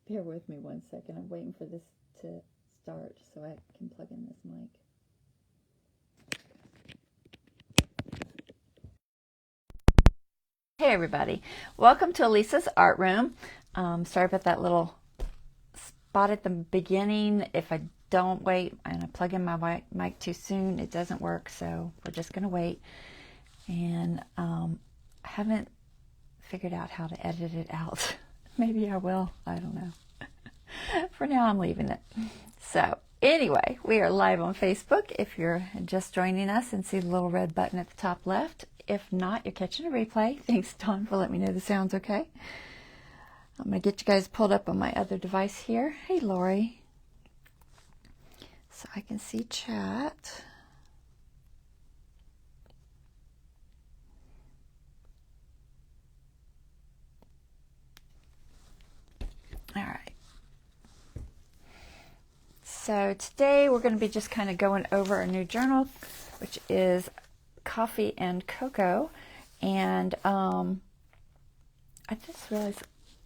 Bear with me one second. I'm waiting for this to start so I can plug in this mic. Hey everybody, welcome to Elisa's Art Room. Sorry about that little spot at the beginning. If I don't wait and I plug in my mic too soon, it doesn't work, so we're just going to wait. And I haven't figured out how to edit it out. Maybe I will, I don't know. For now, I'm leaving it. So anyway, we are live on Facebook if you're just joining us and see the little red button at the top left. If not, you're catching a replay. Thanks, Dawn, for letting me know the sound's okay. I'm going to get you guys pulled up on my other device here. Hey, Lori. So I can see chat. All right. So today we're going to be just kind of going over our new journal, which is Coffee and Cocoa. And I just realized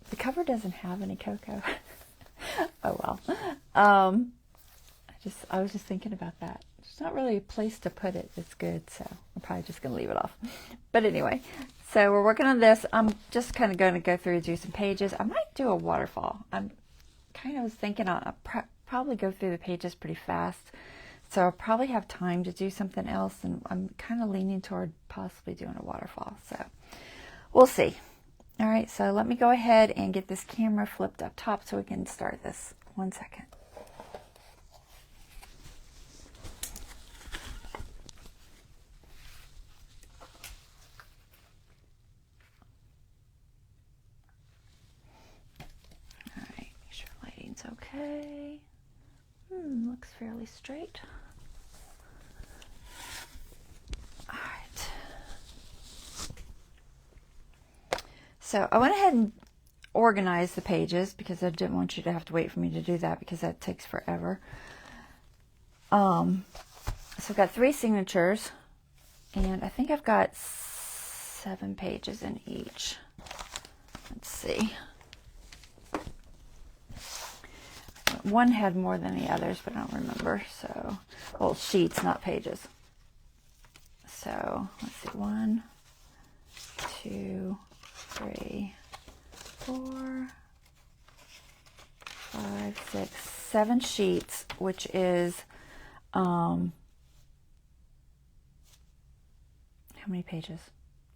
the cover doesn't have any cocoa. Oh well. I was just thinking about that. There's not really a place to put it that's good, so I'm probably just going to leave it off. But anyway, so we're working on this. I'm just kind of going to go through and do some pages. I might do a waterfall. I'm kind of was thinking I'll probably go through the pages pretty fast. So I'll probably have time to do something else, and I'm kind of leaning toward possibly doing a waterfall. So we'll see. All right, so let me go ahead and get this camera flipped up top so we can start this. 1 second. All right, make sure lighting's okay. Looks fairly straight. All right. So I went ahead and organized the pages because I didn't want you to have to wait for me to do that because that takes forever. So I've got 3 signatures, and I think I've got 7 pages in each. Let's see. One had more than the others, but I don't remember. So, well, sheets, not pages. So, let's see. 1, 2, 3, 4, 5, 6, 7 sheets, which is, how many pages?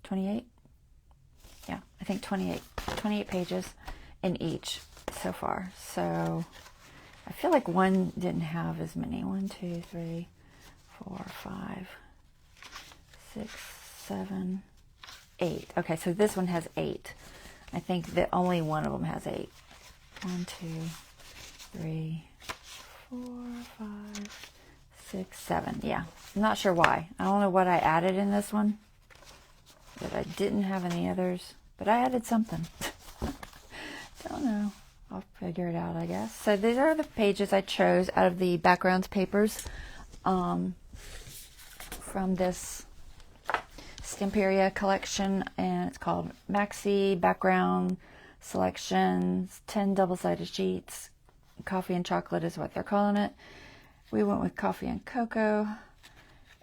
28? Yeah, I think 28 pages in each so far. So, I feel like one didn't have as many. 1, 2, 3, 4, 5, 6, 7, 8. Okay, so this one has 8. I think that only one of them has 8. 1, 2, 3, 4, 5, 6, 7. Yeah, I'm not sure why. I don't know what I added in this one that I didn't have in the others, but I added something. Don't know. I'll figure it out, I guess. So these are the pages I chose out of the backgrounds papers from this Stamperia collection, and it's called Maxi Background Selections, 10 double-sided sheets. Coffee and chocolate is what they're calling it. We went with coffee and cocoa,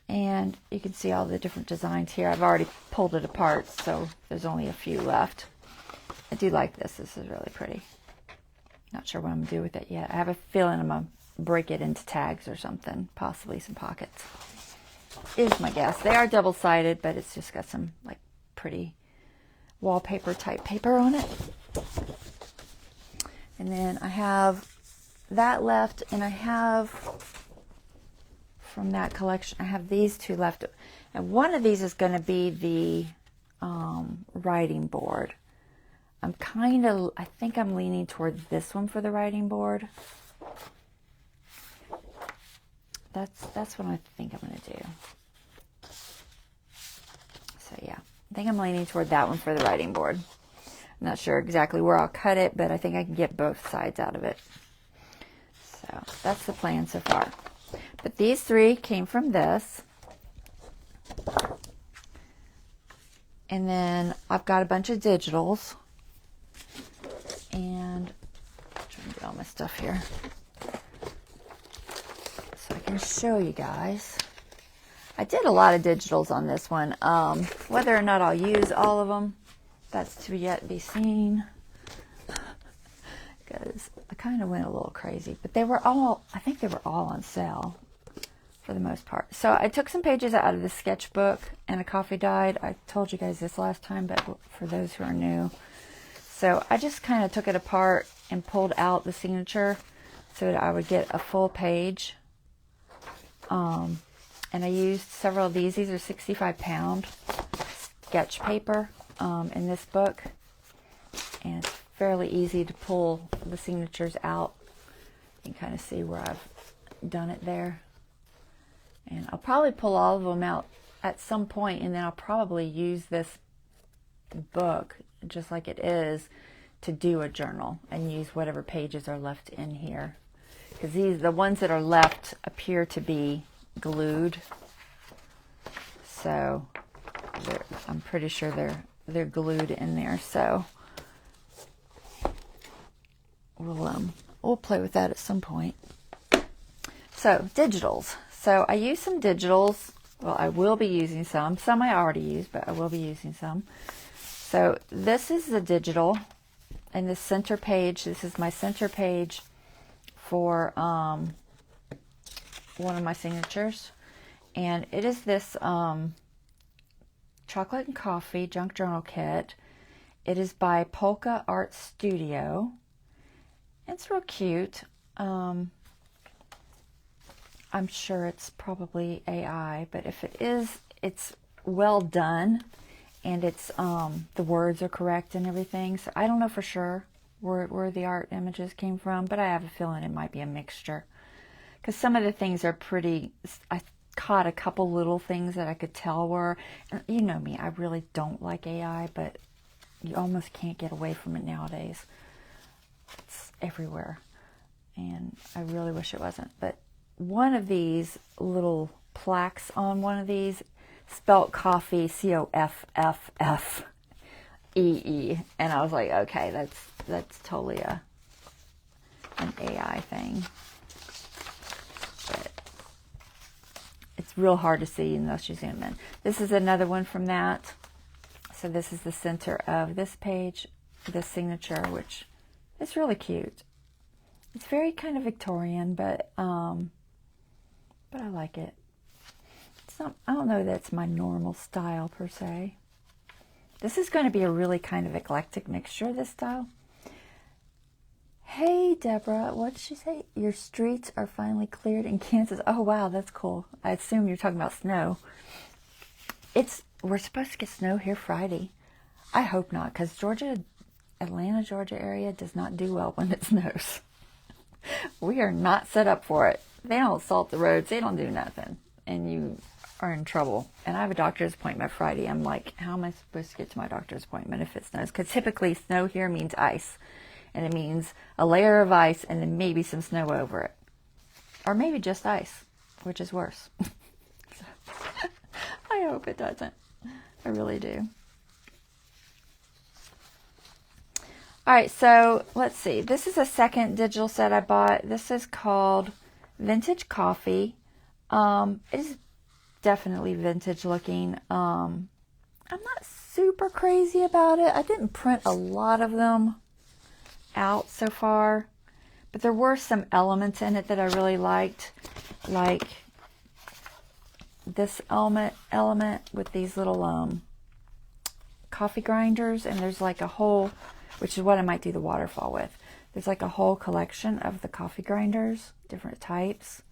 and you can see all the different designs here. I've already pulled it apart, so there's only a few left. I do like this. This is really pretty. Not sure what I'm going to do with it yet. I have a feeling I'm going to break it into tags or something, possibly some pockets. Is my guess. They are double-sided, but it's just got some like pretty wallpaper type paper on it. And then I have that left, and I have from that collection, I have these 2 left. And one of these is going to be the writing board. I think I'm leaning toward this one for the writing board. That's what I think I'm going to do. So yeah, I think I'm leaning toward that one for the writing board. I'm not sure exactly where I'll cut it, but I think I can get both sides out of it. So that's the plan so far. But these 3 came from this. And then I've got a bunch of digitals. And I'm all my stuff here so I can show you guys. I did a lot of digitals on this one. Whether or not I'll use all of them, that's to yet be seen. Because I kind of went a little crazy. But they were all, I think they were all on sale for the most part. So I took some pages out of the sketchbook and a coffee dyed. I told you guys this last time, but for those who are new. So I just kind of took it apart and pulled out the signature so that I would get a full page. And I used several of these. These are 65-pound sketch paper in this book. And it's fairly easy to pull the signatures out. You can kind of see where I've done it there. And I'll probably pull all of them out at some point, and then I'll probably use this book, just like it is, to do a journal and use whatever pages are left in here. Because the ones that are left appear to be glued. So I'm pretty sure they're glued in there. So we'll play with that at some point. So digitals. So I used some digitals. Well, I will be using some. Some I already used, but I will be using some. So this is the digital, and the center page. This is my center page for one of my signatures, and it is this chocolate and coffee junk journal kit. It is by Polka Art Studio. It's real cute. I'm sure it's probably AI, but if it is, it's well done, and it's the words are correct and everything. So I don't know for sure where the art images came from, but I have a feeling it might be a mixture, because some of the things are pretty. I caught a couple little things that I could tell were, and you know me, I really don't like AI, but you almost can't get away from it nowadays. It's everywhere, and I really wish it wasn't. But one of these little plaques on one of these spelt coffee COFFFEE, and I was like, okay, that's totally an AI thing. But it's real hard to see unless you zoom in. This is another one from that. So this is the center of this page, this signature, which is really cute. It's very kind of Victorian, but I like it. It's not, I don't know that it's my normal style per se. This is going to be a really kind of eclectic mixture, this style. Hey, Deborah, what did she say? Your streets are finally cleared in Kansas. Oh, wow, that's cool. I assume you're talking about snow. We're supposed to get snow here Friday. I hope not, because Atlanta, Georgia area does not do well when it snows. We are not set up for it. They don't salt the roads. They don't do nothing. And you are in trouble. And I have a doctor's appointment Friday. I'm like, how am I supposed to get to my doctor's appointment if it snows? Because typically snow here means ice. And it means a layer of ice and then maybe some snow over it. Or maybe just ice, which is worse. So, I hope it doesn't. I really do. All right, so let's see. This is a second digital set I bought. This is called Vintage Coffee. It is definitely vintage looking. I'm not super crazy about it. I didn't print a lot of them out so far, but there were some elements in it that I really liked, like this element with these little coffee grinders, and there's like a whole, which is what I might do the waterfall with. There's like a whole collection of the coffee grinders, different types.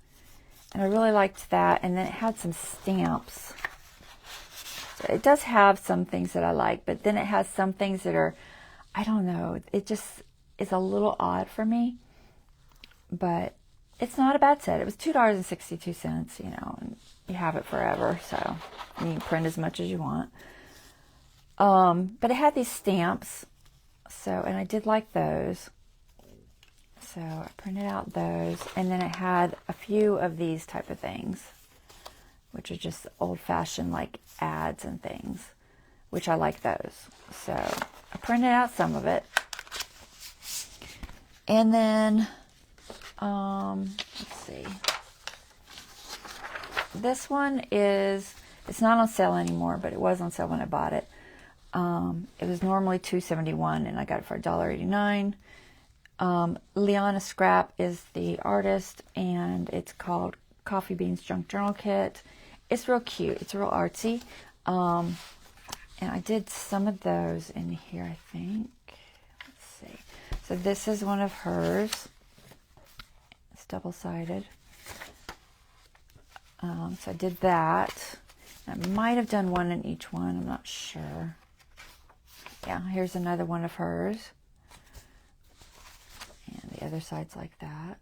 And I really liked that. And then it had some stamps. So it does have some things that I like, but then it has some things that are, I don't know, it just is a little odd for me. But it's not a bad set. It was $2.62, you know, and you have it forever. So you can print as much as you want. But it had these stamps. So, and I did like those. So I printed out those, and then it had a few of these type of things, which are just old-fashioned like ads and things, which I like those. So I printed out some of it. And then, let's see. This one is, it's not on sale anymore, but it was on sale when I bought it. It was normally $2.71 and I got it for $1.89. Liana Scrap is the artist, and it's called Coffee Beans Junk Journal Kit. It's real cute. It's real artsy. And I did some of those in here, I think. Let's see. So this is one of hers. It's double-sided. So I did that. I might have done one in each one. I'm not sure. Yeah, here's another one of hers. And the other side's like that.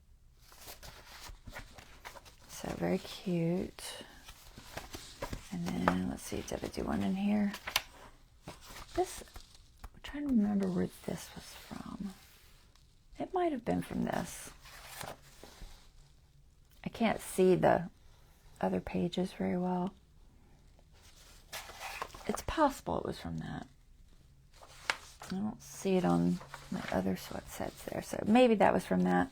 So very cute. And then, let's see, did I do one in here? This, I'm trying to remember where this was from. It might have been from this. I can't see the other pages very well. It's possible it was from that. I don't see it on my other sweat sets there, so maybe that was from that.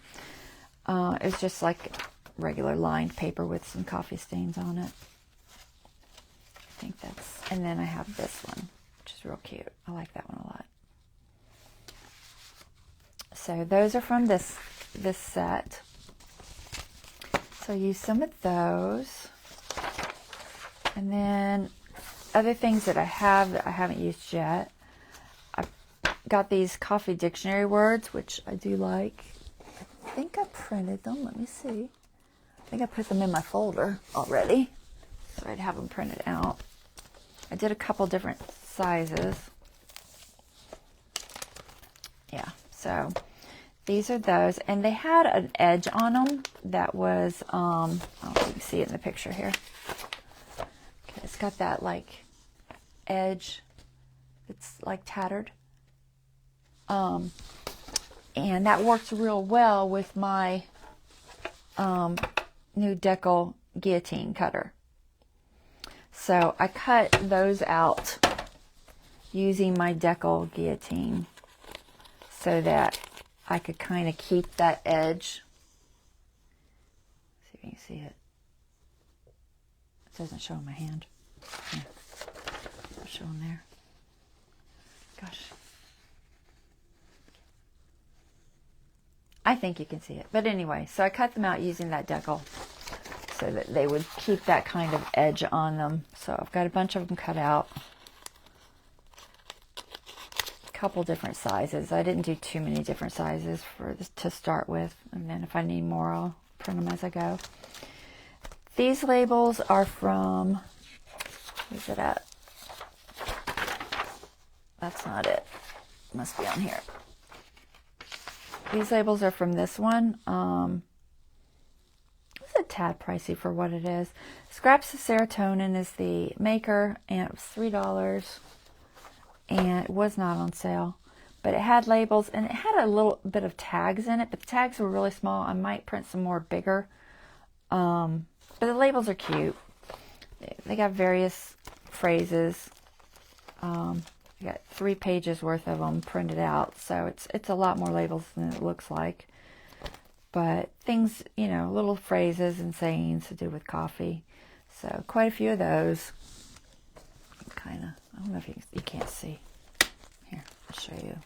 It's just like regular lined paper with some coffee stains on it. I think that's, and then I have this one, which is real cute. I like that one a lot. So those are from this set. So I used some of those. And then other things that I have that I haven't used yet. I got these coffee dictionary words, which I do like. I think I printed them. Let me see. I think I put them in my folder already, so I'd have them printed out. I did a couple different sizes. Yeah, so these are those, and they had an edge on them that was, I don't know if you can see it in the picture here. Okay, it's got that like edge. It's like tattered. And that works real well with my new decal guillotine cutter. So I cut those out using my decal guillotine so that I could kind of keep that edge. See if you can see it. It doesn't show in my hand. Yeah. I'll show them there. Gosh. I think you can see it. But anyway, so I cut them out using that decal so that they would keep that kind of edge on them. So I've got a bunch of them cut out. A couple different sizes. I didn't do too many different sizes for this to start with. And then if I need more, I'll print them as I go. These labels are from, where's it at? That's not it. It must be on here. These labels are from this one. It's a tad pricey for what it is. Scraps of Serotonin is the maker, and it was $3. And it was not on sale. But it had labels, and it had a little bit of tags in it, but the tags were really small. I might print some more bigger. But the labels are cute. They got various phrases. I got 3 pages worth of them printed out, so it's a lot more labels than it looks like. But things, you know, little phrases and sayings to do with coffee. So quite a few of those. Kind of, I don't know if you can't see. Here, I'll show you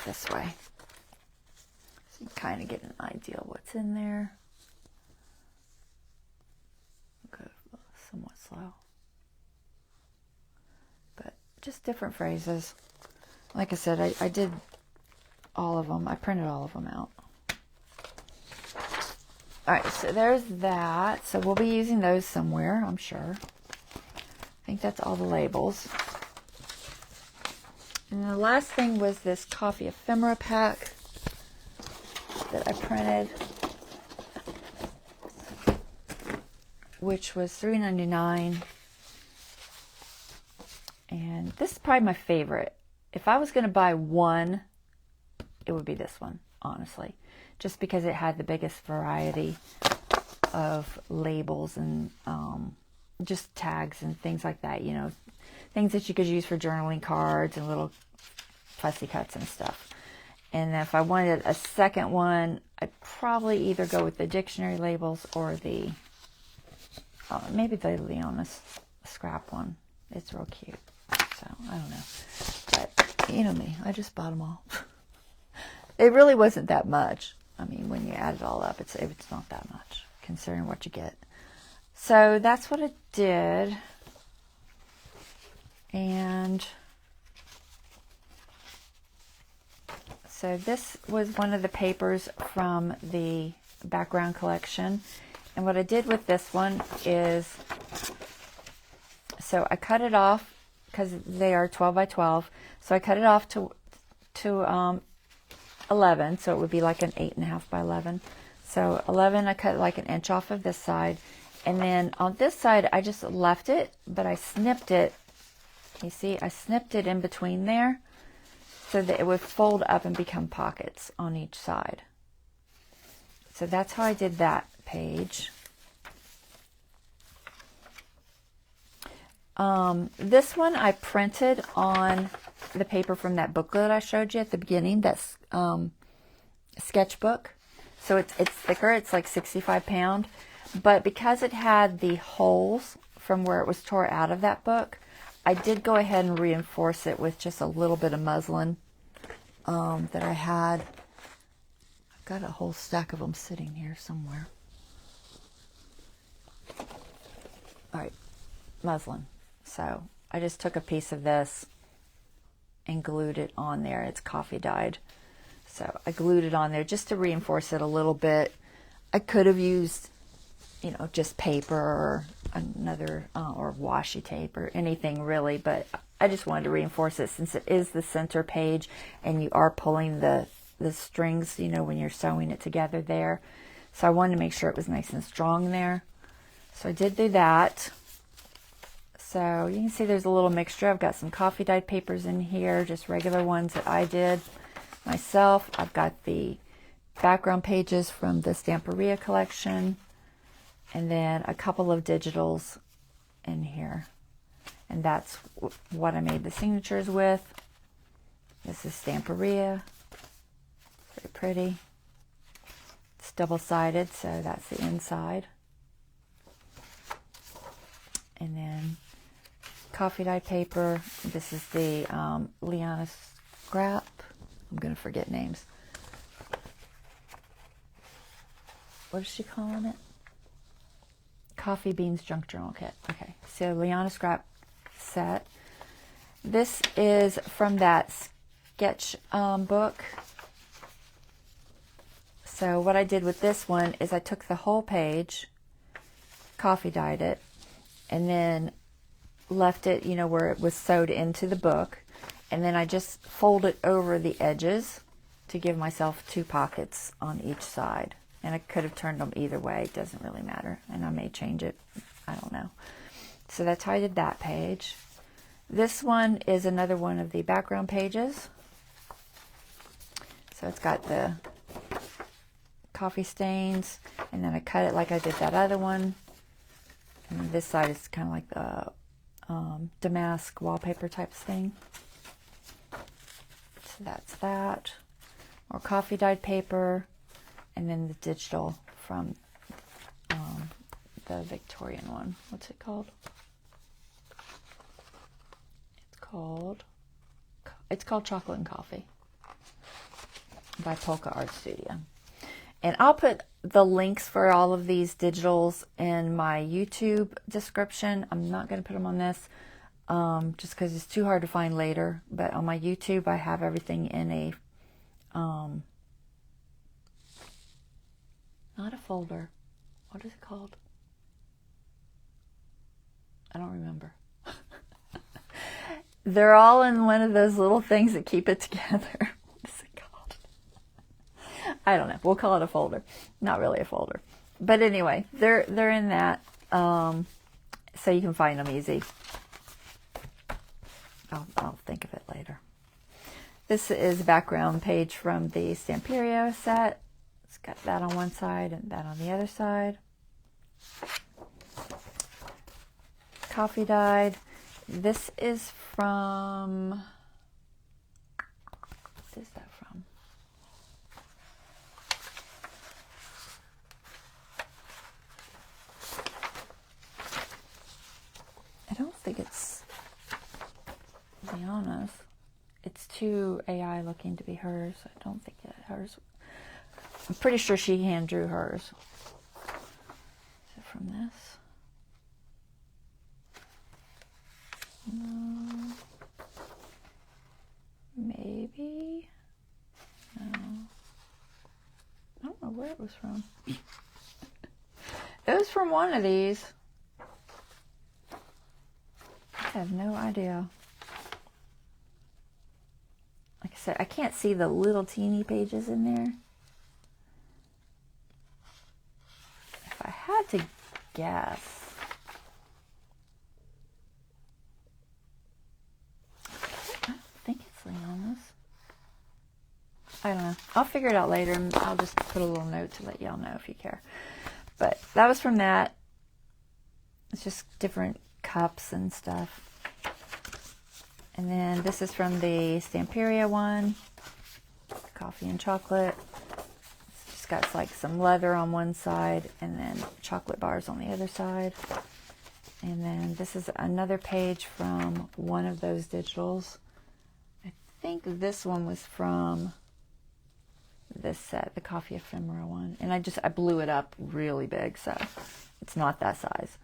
this way. So you kind of get an idea of what's in there. Go somewhat slow. Just different phrases. Like I said, I did all of them. I printed all of them out. Alright, so there's that. So we'll be using those somewhere, I'm sure. I think that's all the labels. And the last thing was this coffee ephemera pack that I printed, which was $3.99. And this is probably my favorite. If I was going to buy one, it would be this one, honestly. Just because it had the biggest variety of labels and just tags and things like that, you know. Things that you could use for journaling cards and little fussy cuts and stuff. And if I wanted a second one, I'd probably either go with the dictionary labels or the, maybe the Leonis scrap one. It's real cute. So, I don't know. But, you know me, I just bought them all. It really wasn't that much. I mean, when you add it all up, it's not that much, considering what you get. So, that's what I did. And so this was one of the papers from the background collection. And what I did with this one is, so I cut it off because they are 12 by 12. So I cut it off to 11. So it would be like an 8.5 by 11. So 11, I cut like an inch off of this side. And then on this side, I just left it, but I snipped it. You see, I snipped it in between there so that it would fold up and become pockets on each side. So that's how I did that page. This one I printed on the paper from that booklet I showed you at the beginning, that's sketchbook. So it's thicker, it's like 65 pound. But because it had the holes from where it was tore out of that book, I did go ahead and reinforce it with just a little bit of muslin that I had. I've got a whole stack of them sitting here somewhere. All right, muslin. So I just took a piece of this and glued it on there. It's coffee dyed. So I glued it on there just to reinforce it a little bit. I could have used, you know, just paper or another, or washi tape or anything really, but I just wanted to reinforce it since it is the center page and you are pulling the strings, you know, when you're sewing it together there. So I wanted to make sure it was nice and strong there. So I did do that. So you can see there's a little mixture. I've got some coffee dyed papers in here, just regular ones that I did myself. I've got the background pages from the Stamperia collection, and then a couple of digitals in here. And that's what I made the signatures with. This is Stamperia. Very pretty. It's double-sided, so that's the inside. And then coffee dye paper. This is the Liana scrap. I'm going to forget names. What is she calling it? Coffee Beans Junk Journal Kit. Okay, so Liana scrap set. This is from that sketch book. So what I did with this one is I took the whole page, coffee dyed it, and then left it, you know, where it was sewed into the book. And then I just folded over the edges to give myself 2 pockets on each side. And I could have turned them either way. It doesn't really matter. And I may change it. I don't know. So that's how I did that page. This one is another one of the background pages. So it's got the coffee stains. And then I cut it like I did that other one. And this side is kind of like the damask wallpaper type thing. So that's that. More coffee dyed paper. And then the digital from the Victorian one. What's it called? It's called Chocolate and Coffee by Polka Art Studio. And I'll put the links for all of these digitals in my YouTube description. I'm not going to put them on this just because it's too hard to find later. But on my YouTube, I have everything in a not a folder. What is it called? I don't remember. They're all in one of those little things that keep it together. What is it called? I don't know. We'll call it a folder. Not really a folder. But anyway, they're in that. So you can find them easy. I'll think of it later. This is a background page from the Stamperia set. It's got that on one side and that on the other side. Coffee dyed. This is from, what is that from? Liana's. It's too AI looking to be hers. I don't think it's hers. I'm pretty sure she hand drew hers. Is it from this? No. Maybe. No. I don't know where it was from. It was from one of these. I have no idea. Like I said, I can't see the little teeny pages in there. If I had to guess, I don't think it's Liana's. I don't know. I'll figure it out later, and I'll just put a little note to let y'all know if you care. But that was from that. It's just different cups and stuff. And then this is from the Stamperia one. Coffee and chocolate. It's just got like some leather on one side and then chocolate bars on the other side. And then this is another page from one of those digitals. I think this one was from this set, the coffee ephemera one. And I blew it up really big, so it's not that size.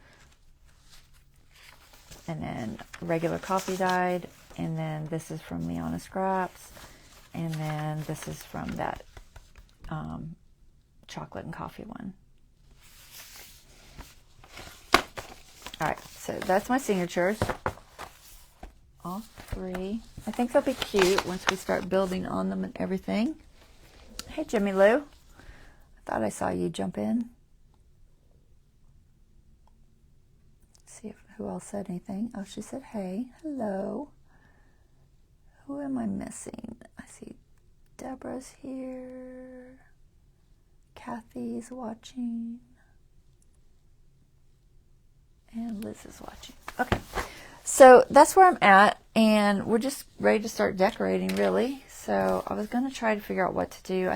And then regular coffee dyed, and then this is from Liana Scraps, and then this is from that chocolate and coffee one. All right, so that's my signatures, all three. I think they'll be cute once we start building on them and everything. Hey, Jimmy Lou. I thought I saw you jump in. See who else said anything. Oh, she said, hey, hello. Who am I missing? I see Deborah's here. Kathy's watching. And Liz is watching. Okay, so that's where I'm at, and we're just ready to start decorating, really. So I was going to try to figure out what to do.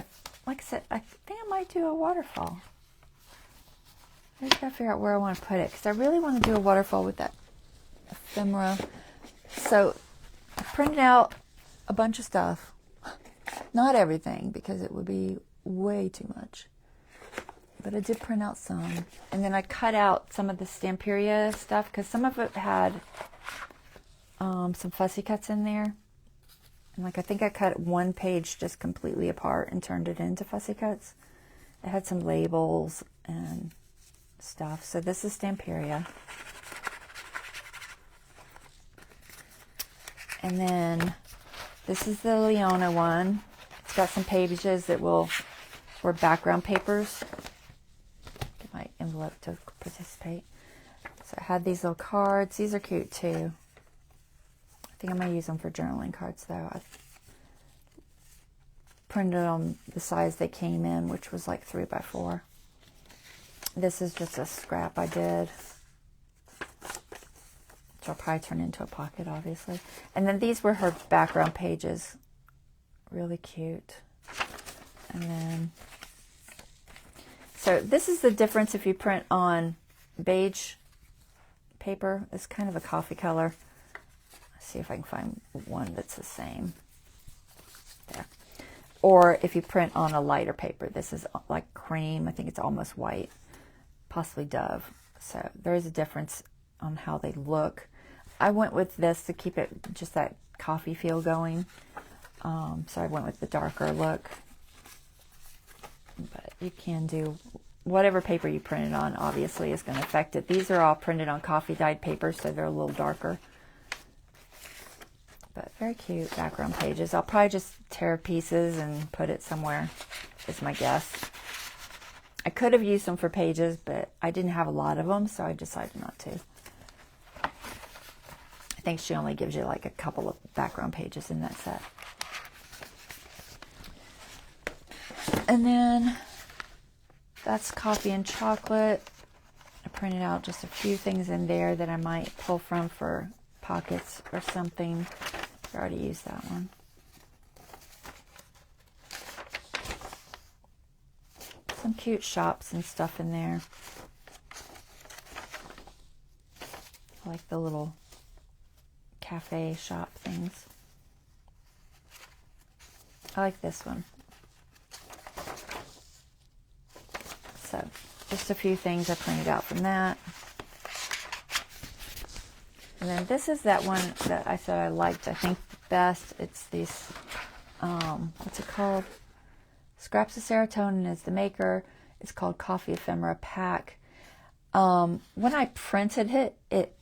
Like I said, I think I might do a waterfall. I just gotta figure out where I want to put it, because I really want to do a waterfall with that ephemera. So I printed out a bunch of stuff. Not everything, because it would be way too much. But I did print out some. And then I cut out some of the Stamperia stuff, because some of it had some fussy cuts in there. And like I think I cut one page just completely apart and turned it into fussy cuts. It had some labels and stuff. So this is Stamperia. And then this is the Liana one. It's got some pages that were background papers. Get my envelope to participate. So I had these little cards. These are cute too. I think I'm going to use them for journaling cards though. I printed on the size they came in, which was like 3x4. This is just a scrap I did, which I'll probably turn into a pocket, obviously. And then these were her background pages. Really cute. And then, so this is the difference if you print on beige paper. It's kind of a coffee color. Let's see if I can find one that's the same. There. Or if you print on a lighter paper. This is like cream. I think it's almost white. Possibly Dove. So there is a difference on how they look. I went with this to keep it just that coffee feel going. So I went with the darker look. But you can do whatever paper you print it on, obviously, is going to affect it. These are all printed on coffee dyed paper, so they're a little darker. But very cute background pages. I'll probably just tear pieces and put it somewhere, is my guess. I could have used them for pages, but I didn't have a lot of them, so I decided not to. I think she only gives you like a couple of background pages in that set. And then that's coffee and chocolate. I printed out just a few things in there that I might pull from for pockets or something. I already used that one. Some cute shops and stuff in there. I like the little cafe shop things. I like this one. So just a few things I printed out from that. And then this is that one that I said I liked, I think, best. It's these, what's it called? Scraps of Serotonin is the maker. It's called Coffee Ephemera Pack. When I printed it, it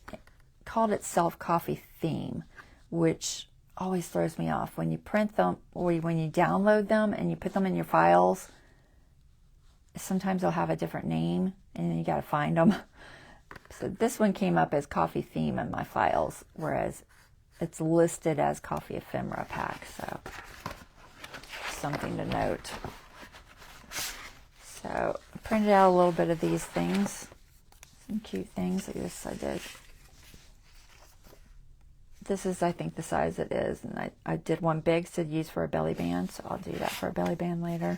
called itself Coffee Theme, which always throws me off. When you print them, or when you download them and you put them in your files, sometimes they'll have a different name, and then you got to find them. So this one came up as Coffee Theme in my files, whereas it's listed as Coffee Ephemera Pack, so something to note. So I printed out a little bit of these things, some cute things. Like this I did. This is, I think, the size it is, and I did one big to use for a belly band, so I'll do that for a belly band later.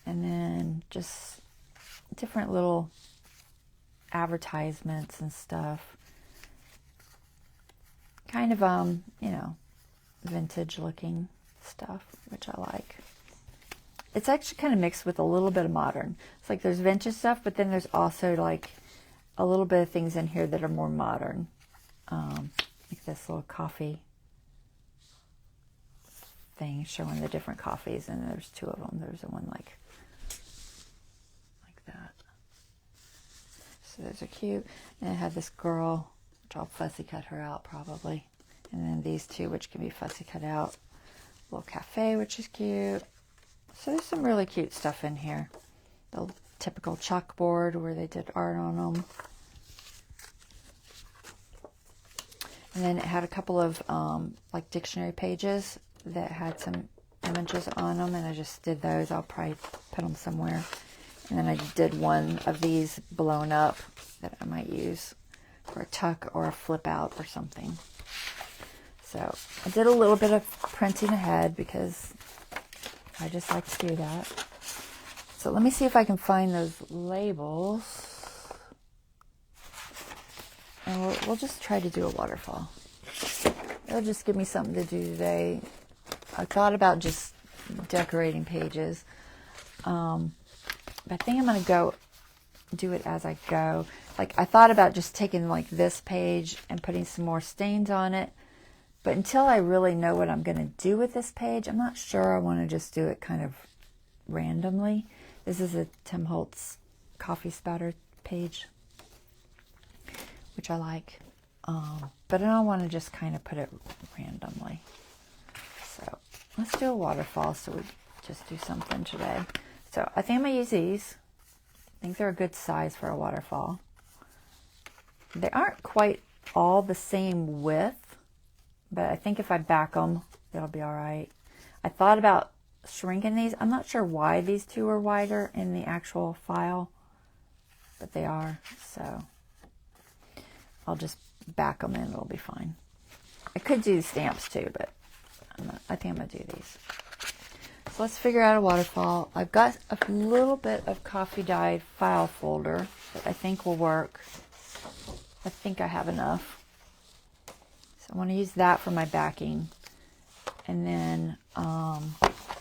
And then just different little advertisements and stuff. Kind of, you know, vintage looking stuff, which I like. It's actually kind of mixed with a little bit of modern. It's like there's vintage stuff, but then there's also like a little bit of things in here that are more modern. Like this little coffee thing showing the different coffees, and there's two of them. There's one like that. So those are cute. And I had this girl, which I'll fussy cut her out probably. And then these two, which can be fussy cut out. Little cafe, which is cute. So there's some really cute stuff in here. The typical chalkboard where they did art on them. And then it had a couple of like dictionary pages that had some images on them, and I just did those. I'll probably put them somewhere. And then I did one of these blown up that I might use for a tuck or a flip out or something. So I did a little bit of printing ahead because I just like to do that. So let me see if I can find those labels. And we'll just try to do a waterfall. It'll just give me something to do today. I thought about just decorating pages. But I think I'm going to go do it as I go. Like, I thought about just taking like this page and putting some more stains on it. But until I really know what I'm going to do with this page, I'm not sure I want to just do it kind of randomly. This is a Tim Holtz coffee spatter page, which I like. But I don't want to just kind of put it randomly. So let's do a waterfall. So we just do something today. So I think I'm going to use these. I think they're a good size for a waterfall. They aren't quite all the same width, but I think if I back them, it'll be all right. I thought about shrinking these. I'm not sure why these two are wider in the actual file, but they are. So I'll just back them in. It'll be fine. I could do stamps too, but I think I'm going to do these. So let's figure out a waterfall. I've got a little bit of coffee dyed file folder that I think will work. I think I have enough. So I want to use that for my backing. And then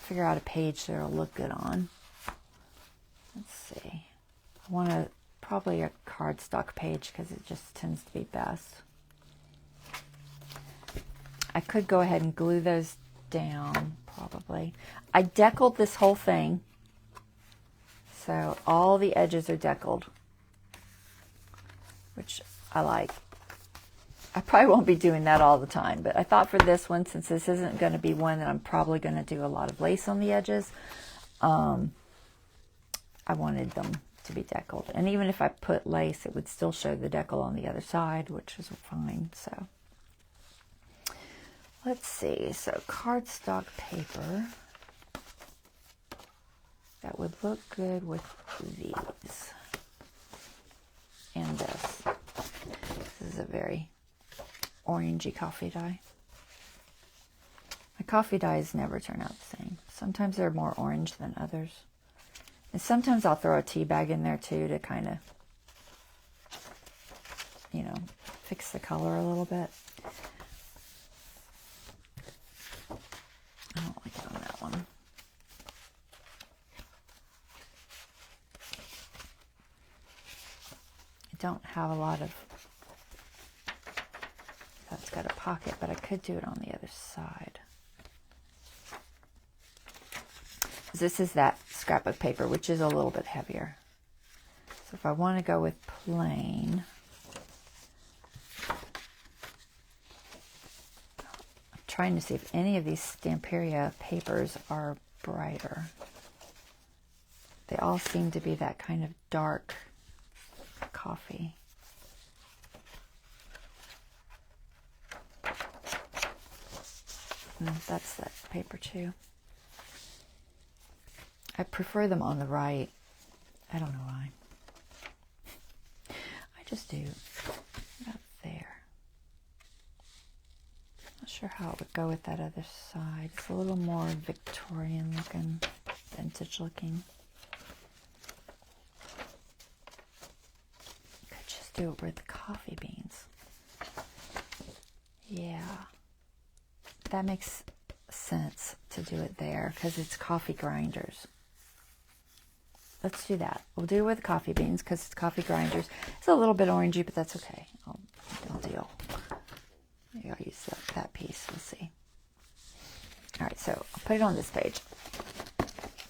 figure out a page that it'll look good on. Let's see. I want probably a cardstock page because it just tends to be best. I could go ahead and glue those down, probably. I deckled this whole thing, so all the edges are deckled, which I like. I probably won't be doing that all the time, but I thought for this one, since this isn't going to be one that I'm probably going to do a lot of lace on the edges, I wanted them to be deckled. And even if I put lace, it would still show the decal on the other side, which is fine. So let's see. So cardstock paper that would look good with these and this. This is a very orangey coffee dye. My coffee dyes never turn out the same. Sometimes they're more orange than others. And sometimes I'll throw a tea bag in there too to kind of, you know, fix the color a little bit. don't have a lot of, that's got a pocket, but I could do it on the other side. This is that scrapbook paper, which is a little bit heavier. So if I want to go with plain, I'm trying to see if any of these Stamperia papers are brighter. They all seem to be that kind of dark coffee. That's that paper too. I prefer them on the right. I don't know why. I just do. About there. Not sure how it would go with that other side. It's a little more Victorian looking, vintage looking. Could just do it with the coffee beans. Yeah. That makes sense to do it there because it's coffee grinders. Let's do that. We'll do it with coffee beans because it's coffee grinders. It's a little bit orangey, but that's okay. I'll deal. Maybe I'll use that piece. We'll see. All right, so I'll put it on this page.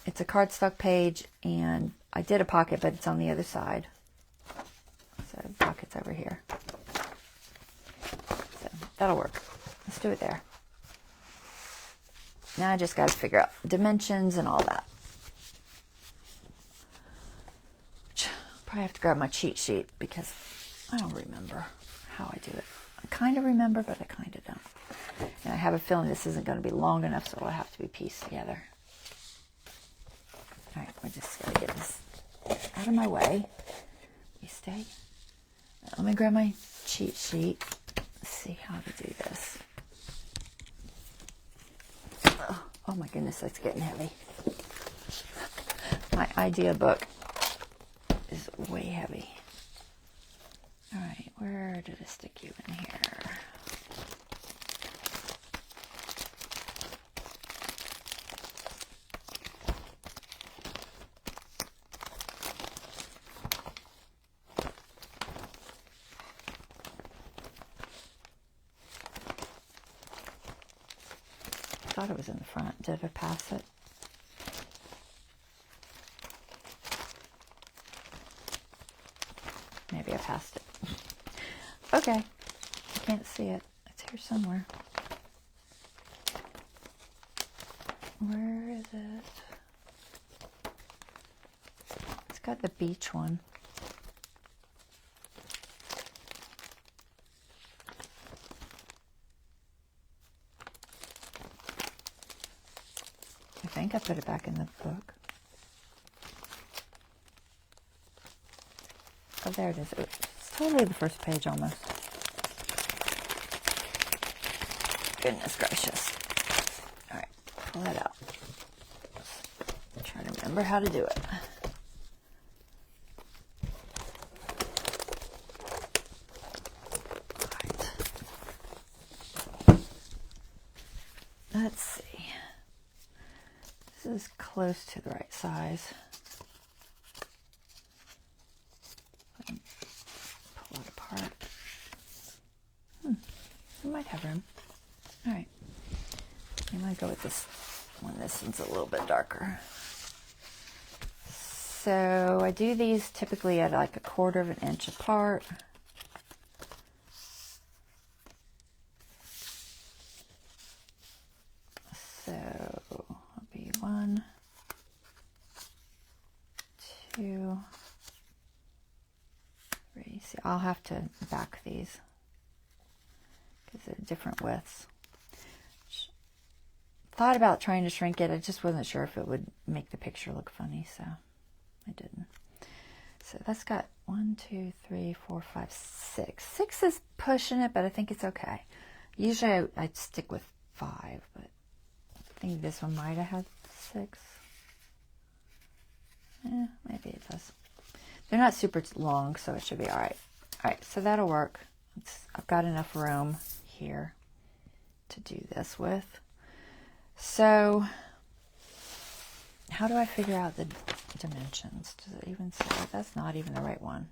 It's a cardstock page, and I did a pocket, but it's on the other side. So the pocket's over here. So that'll work. Let's do it there. Now I just got to figure out dimensions and all that. Probably have to grab my cheat sheet because I don't remember how I do it. I kind of remember, but I kind of don't. And I have a feeling this isn't going to be long enough, so it'll have to be pieced together. All right, we're just going to get this out of my way. You stay. Let me grab my cheat sheet. Let's see how to do this. Oh my goodness, that's getting heavy. My idea book is way heavy. All right, where did I stick you in here? I thought it was in the front. Did I pass it? Maybe I passed it. Okay. I can't see it. It's here somewhere. Where is it? It's got the beach one. I think I put it back in the book. Oh, there it is. It's totally the first page almost. Goodness gracious. All right, pull that out. Try to remember how to do it. All right. Let's see. This is close to the right size. Pull it apart. We might have room. All right. I'm going to go with this one. This one's a little bit darker. So I do these typically at like 1/4 of an inch apart. So it'll be 1, 2, 3. See, I'll have to back these because they're different widths. Thought about trying to shrink it. I just wasn't sure if it would make the picture look funny, so I didn't. So that's got 1, 2, 3, 4, 5, 6. 6 is pushing it, but I think it's okay. Usually I'd stick with 5, but I think this one might have had 6. Maybe it does. They're not super long, so it should be all right. All right, so that'll work. I've got enough room here to do this with. So how do I figure out the dimensions? Does it even say? That's not even the right one.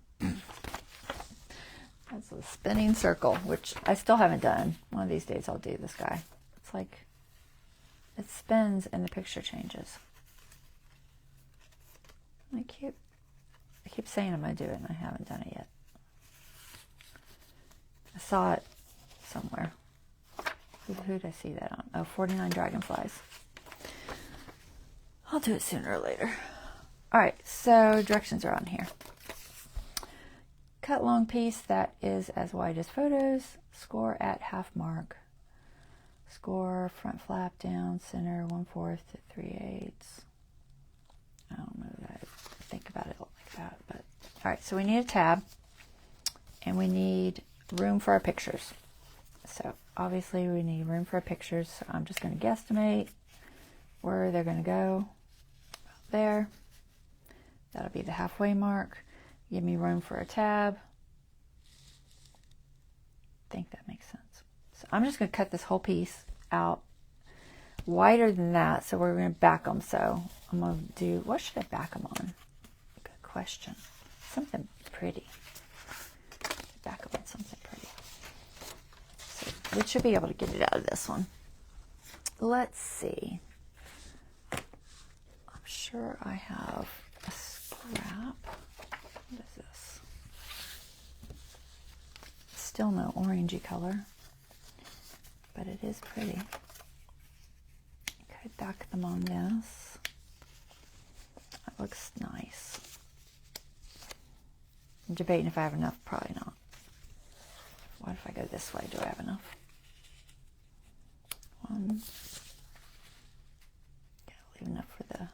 That's a spinning circle, which I still haven't done. One of these days I'll do this guy. It's like, it spins and the picture changes. I keep saying I'm going to do it and I haven't done it yet. I saw it somewhere. Who did I see that on? Oh, 49 Dragonflies. I'll do it sooner or later. Alright, so directions are on here. Cut long piece that is as wide as photos. Score at half mark. Score front flap down, center 1/4 to 3/8. I don't know that I think about it like that, but alright, so we need a tab and we need room for our pictures. So obviously we need room for our pictures, so I'm just going to guesstimate where they're going to go. About there. That'll be the halfway mark. Give me room for a tab. I think that makes sense. So I'm just going to cut this whole piece out wider than that, so we're going to back them. So I'm going to do, what should I back them on? Good question. Something pretty. Back them on something pretty. So we should be able to get it out of this one. Let's see. I'm sure I have a scrap. What is this? Still no orangey color, but it is pretty. Could back them on this. That looks nice. I'm debating if I have enough. Probably not. What if I go this way? Do I have enough? One. Gotta leave enough for the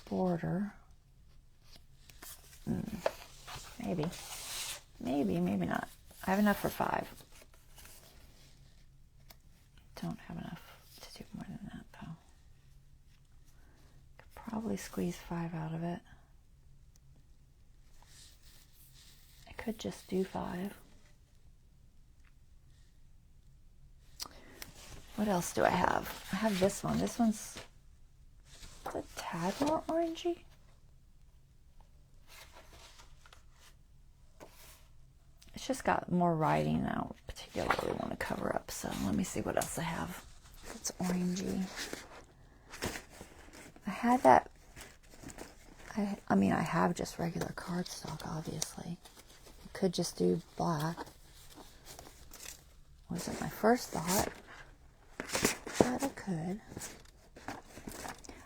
border. Maybe. Maybe not. I have enough for 5. Don't have enough to do more than that, though. Could probably squeeze 5 out of it. I could just do 5. What else do I have? I have this one. This one's a tad more orangey. It's just got more writing I don't particularly want to cover up, so let me see what else I have. It's orangey. I had that, I mean, I have just regular cardstock, obviously. I could just do black. Wasn't my first thought, but I could.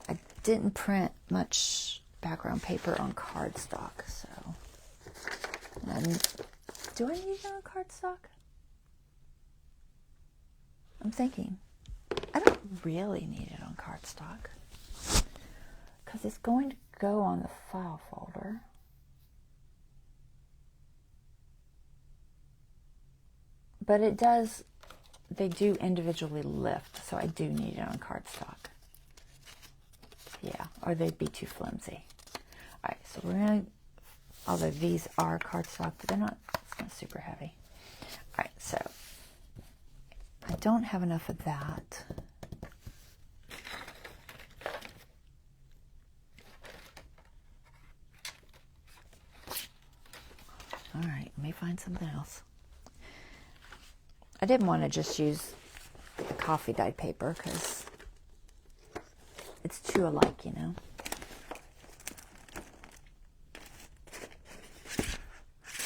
I didn't print much background paper on cardstock, so. And do I need it on cardstock? I'm thinking. I don't really need it on cardstock because it's going to go on the file folder. But it does, they do individually lift, so I do need it on cardstock. Yeah, or they'd be too flimsy. Alright, so we're going to, although these are cardstock, but they're not, it's not super heavy. Alright, so I don't have enough of that. Alright, let me find something else. I didn't want to just use the coffee dyed paper because it's too alike, you know.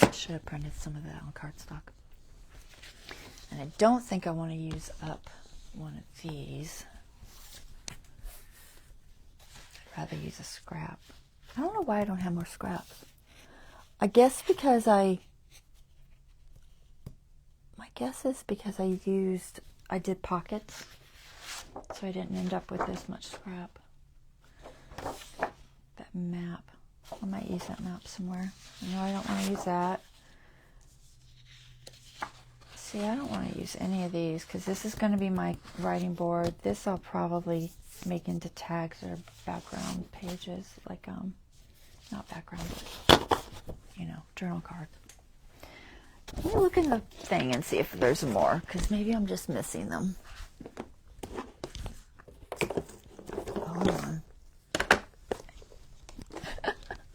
I should have printed some of that on cardstock. And I don't think I want to use up one of these. I'd rather use a scrap. I don't know why I don't have more scraps. I guess because my guess is because I did pockets, so I didn't end up with this much scrap. That map, I might use that map somewhere. No, I don't want to use that. See, I don't want to use any of these because this is going to be my writing board. This I'll probably make into tags or background pages, like not background, but you know, journal cards. Let me look in the thing and see if there's more, because maybe I'm just missing them. Hold on.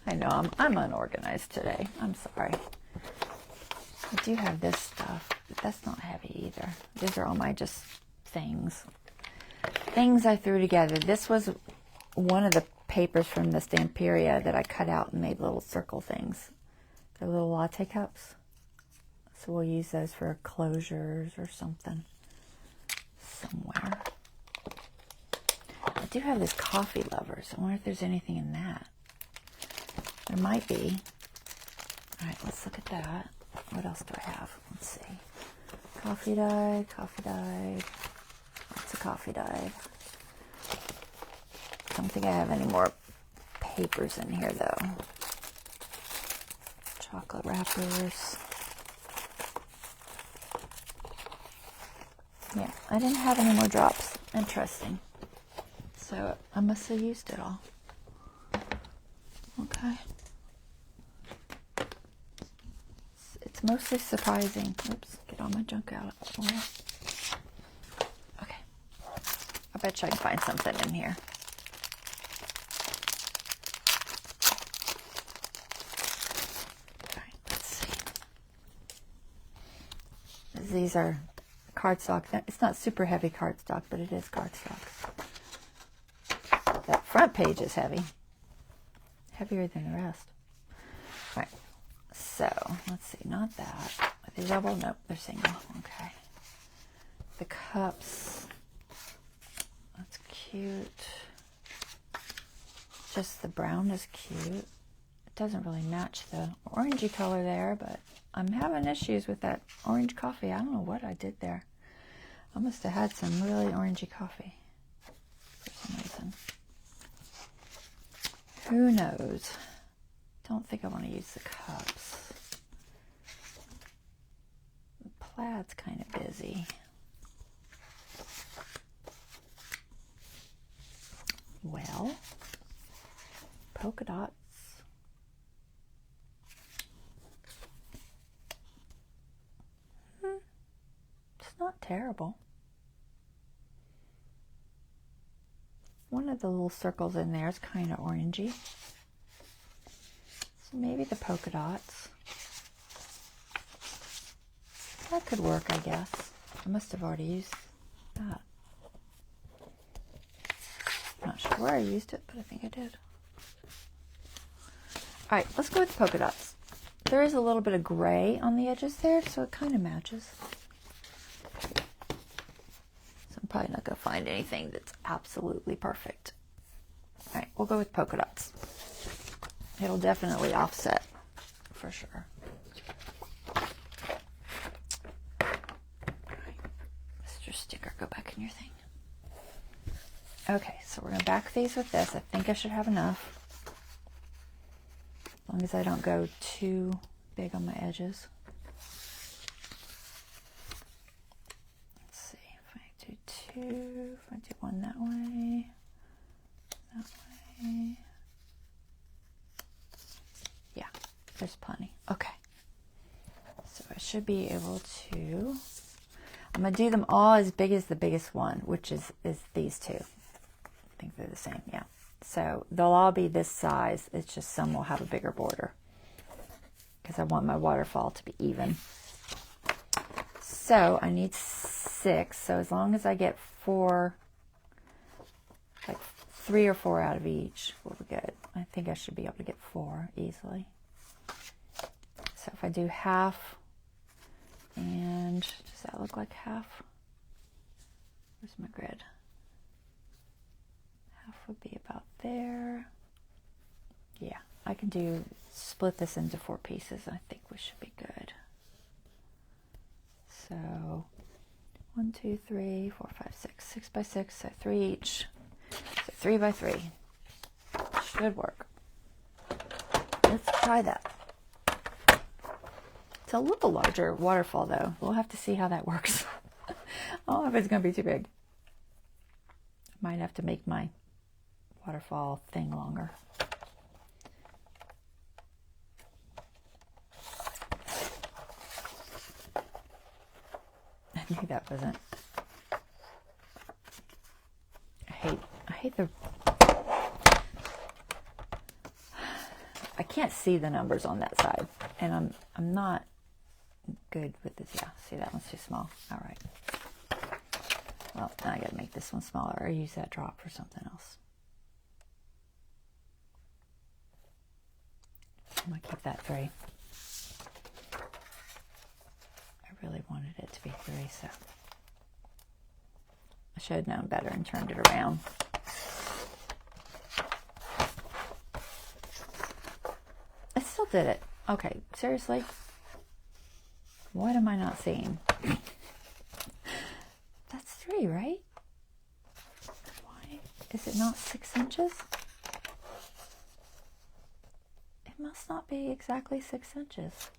I know I'm unorganized today. I'm sorry. I do have this stuff, but that's not heavy either. These are all my just things I threw together. This was one of the papers from the Stamperia that I cut out and made little circle things. They're little latte cups. So we'll use those for closures or something somewhere. I do have this coffee lovers. I wonder if there's anything in that. There might be. All right, let's look at that. What else do I have? Let's see. Coffee dyed, coffee dyed. Lots of coffee dyed. I don't think I have any more papers in here though. Chocolate wrappers. Yeah, I didn't have any more drops. Interesting. So I must have used it all. Okay. It's mostly surprising. Oops, get all my junk out of the way. Okay. I bet you I can find something in here. All right, let's see. These are cardstock. It's not super heavy cardstock, but it is cardstock. That front page is heavy. Heavier than the rest. All right. So, let's see. Not that. Are they double? Nope, they're single. Okay. The cups. That's cute. Just the brown is cute. It doesn't really match the orangey color there, but I'm having issues with that orange coffee. I don't know what I did there. I must have had some really orangey coffee for some reason. Who knows? Don't think I want to use the cups. The plaid's kind of busy. Well, polka dots. It's not terrible. One of the little circles in there is kind of orangey. So maybe the polka dots. That could work, I guess. I must have already used that. Not sure where I used it, but I think I did. All right, let's go with the polka dots. There is a little bit of gray on the edges there, so it kind of matches. I'm probably not going to find anything that's absolutely perfect. All right, we'll go with polka dots. It'll definitely offset for sure. All right, Mr. Sticker, go back in your thing. Okay, so we're going to back these with this. I think I should have enough. As long as I don't go too big on my edges. If I do one that way, yeah, there's plenty. Okay, so I should be able to, I'm going to do them all as big as the biggest one, which is these two. I think they're the same, yeah. So they'll all be this size, it's just some will have a bigger border, because I want my waterfall to be even. So I need 6, so as long as I get 4, like 3 or 4 out of each, we'll be good. I think I should be able to get 4 easily. So if I do half, and does that look like half? Where's my grid? Half would be about there. Yeah, I can split this into 4 pieces. I think we should be good. So 1, 2, 3, 4, 5, 6. 6 by 6, so 3 each. So 3 by 3. Should work. Let's try that. It's a little larger waterfall though. We'll have to see how that works. I don't know if it's going to be too big. I might have to make my waterfall thing longer. I knew that wasn't. I hate the. I can't see the numbers on that side, and I'm not good with this. Yeah, see, that one's too small. All right. Well, now I got to make this one smaller or use that drop for something else. I'm going to keep that 3. I really wanted it to be 3, so I should have known better and turned it around. I still did it. Okay, seriously? What am I not seeing? That's 3, right? Why is it not 6 inches? It must not be exactly 6 inches.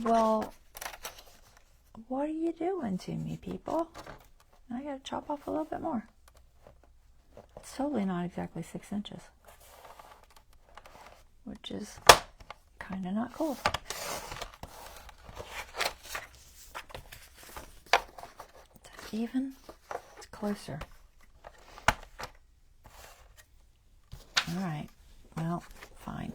Well, what are you doing to me, people? I gotta chop off a little bit more. It's totally not exactly 6 inches, which is kind of not cool. Is that even? It's closer. All right, well, fine.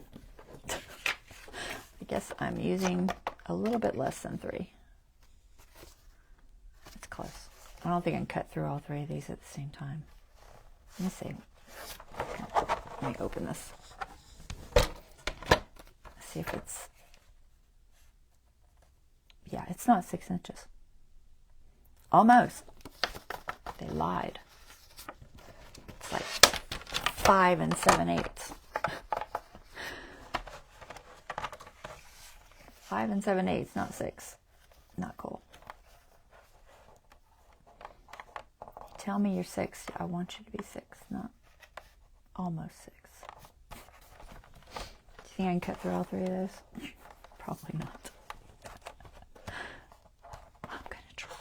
I guess I'm using a little bit less than 3. It's close. I don't think I can cut through all 3 of these at the same time. Let me see. Let me open this. See if it's... Yeah, it's not 6 inches. Almost. They lied. It's like 5 7/8. 5 7/8, not 6. Not cool. Tell me you're 6. I want you to be 6, not almost 6. Do you think I can cut through all 3 of those? Probably not. I'm gonna try.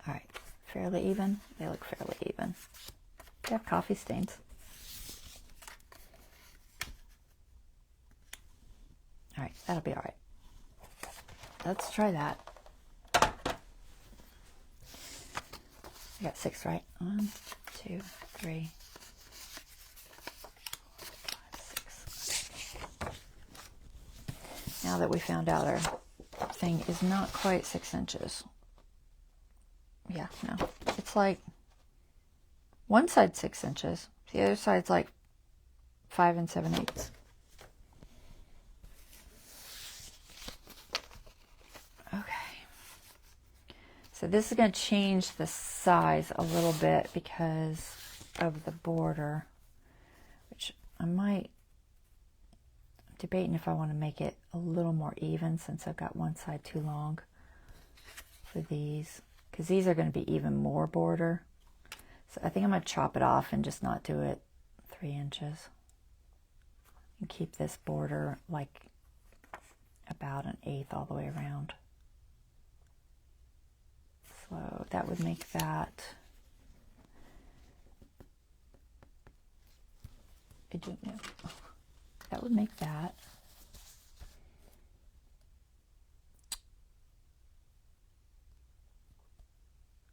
All right, fairly even. They look fairly even. They have coffee stains. All right, that'll be all right. Let's try that. I got 6, right? 1, 2, 3, 5, 6. Okay. Now that we found out our thing is not quite 6 inches. Yeah, no. It's like one side's 6 inches. The other side's like 5 7/8. So this is going to change the size a little bit because of the border, which I'm debating if I want to make it a little more even since I've got one side too long for these, because these are going to be even more border. So I think I'm going to chop it off and just not do it 3 inches and keep this border like about 1/8 all the way around. So that would make that, that would make that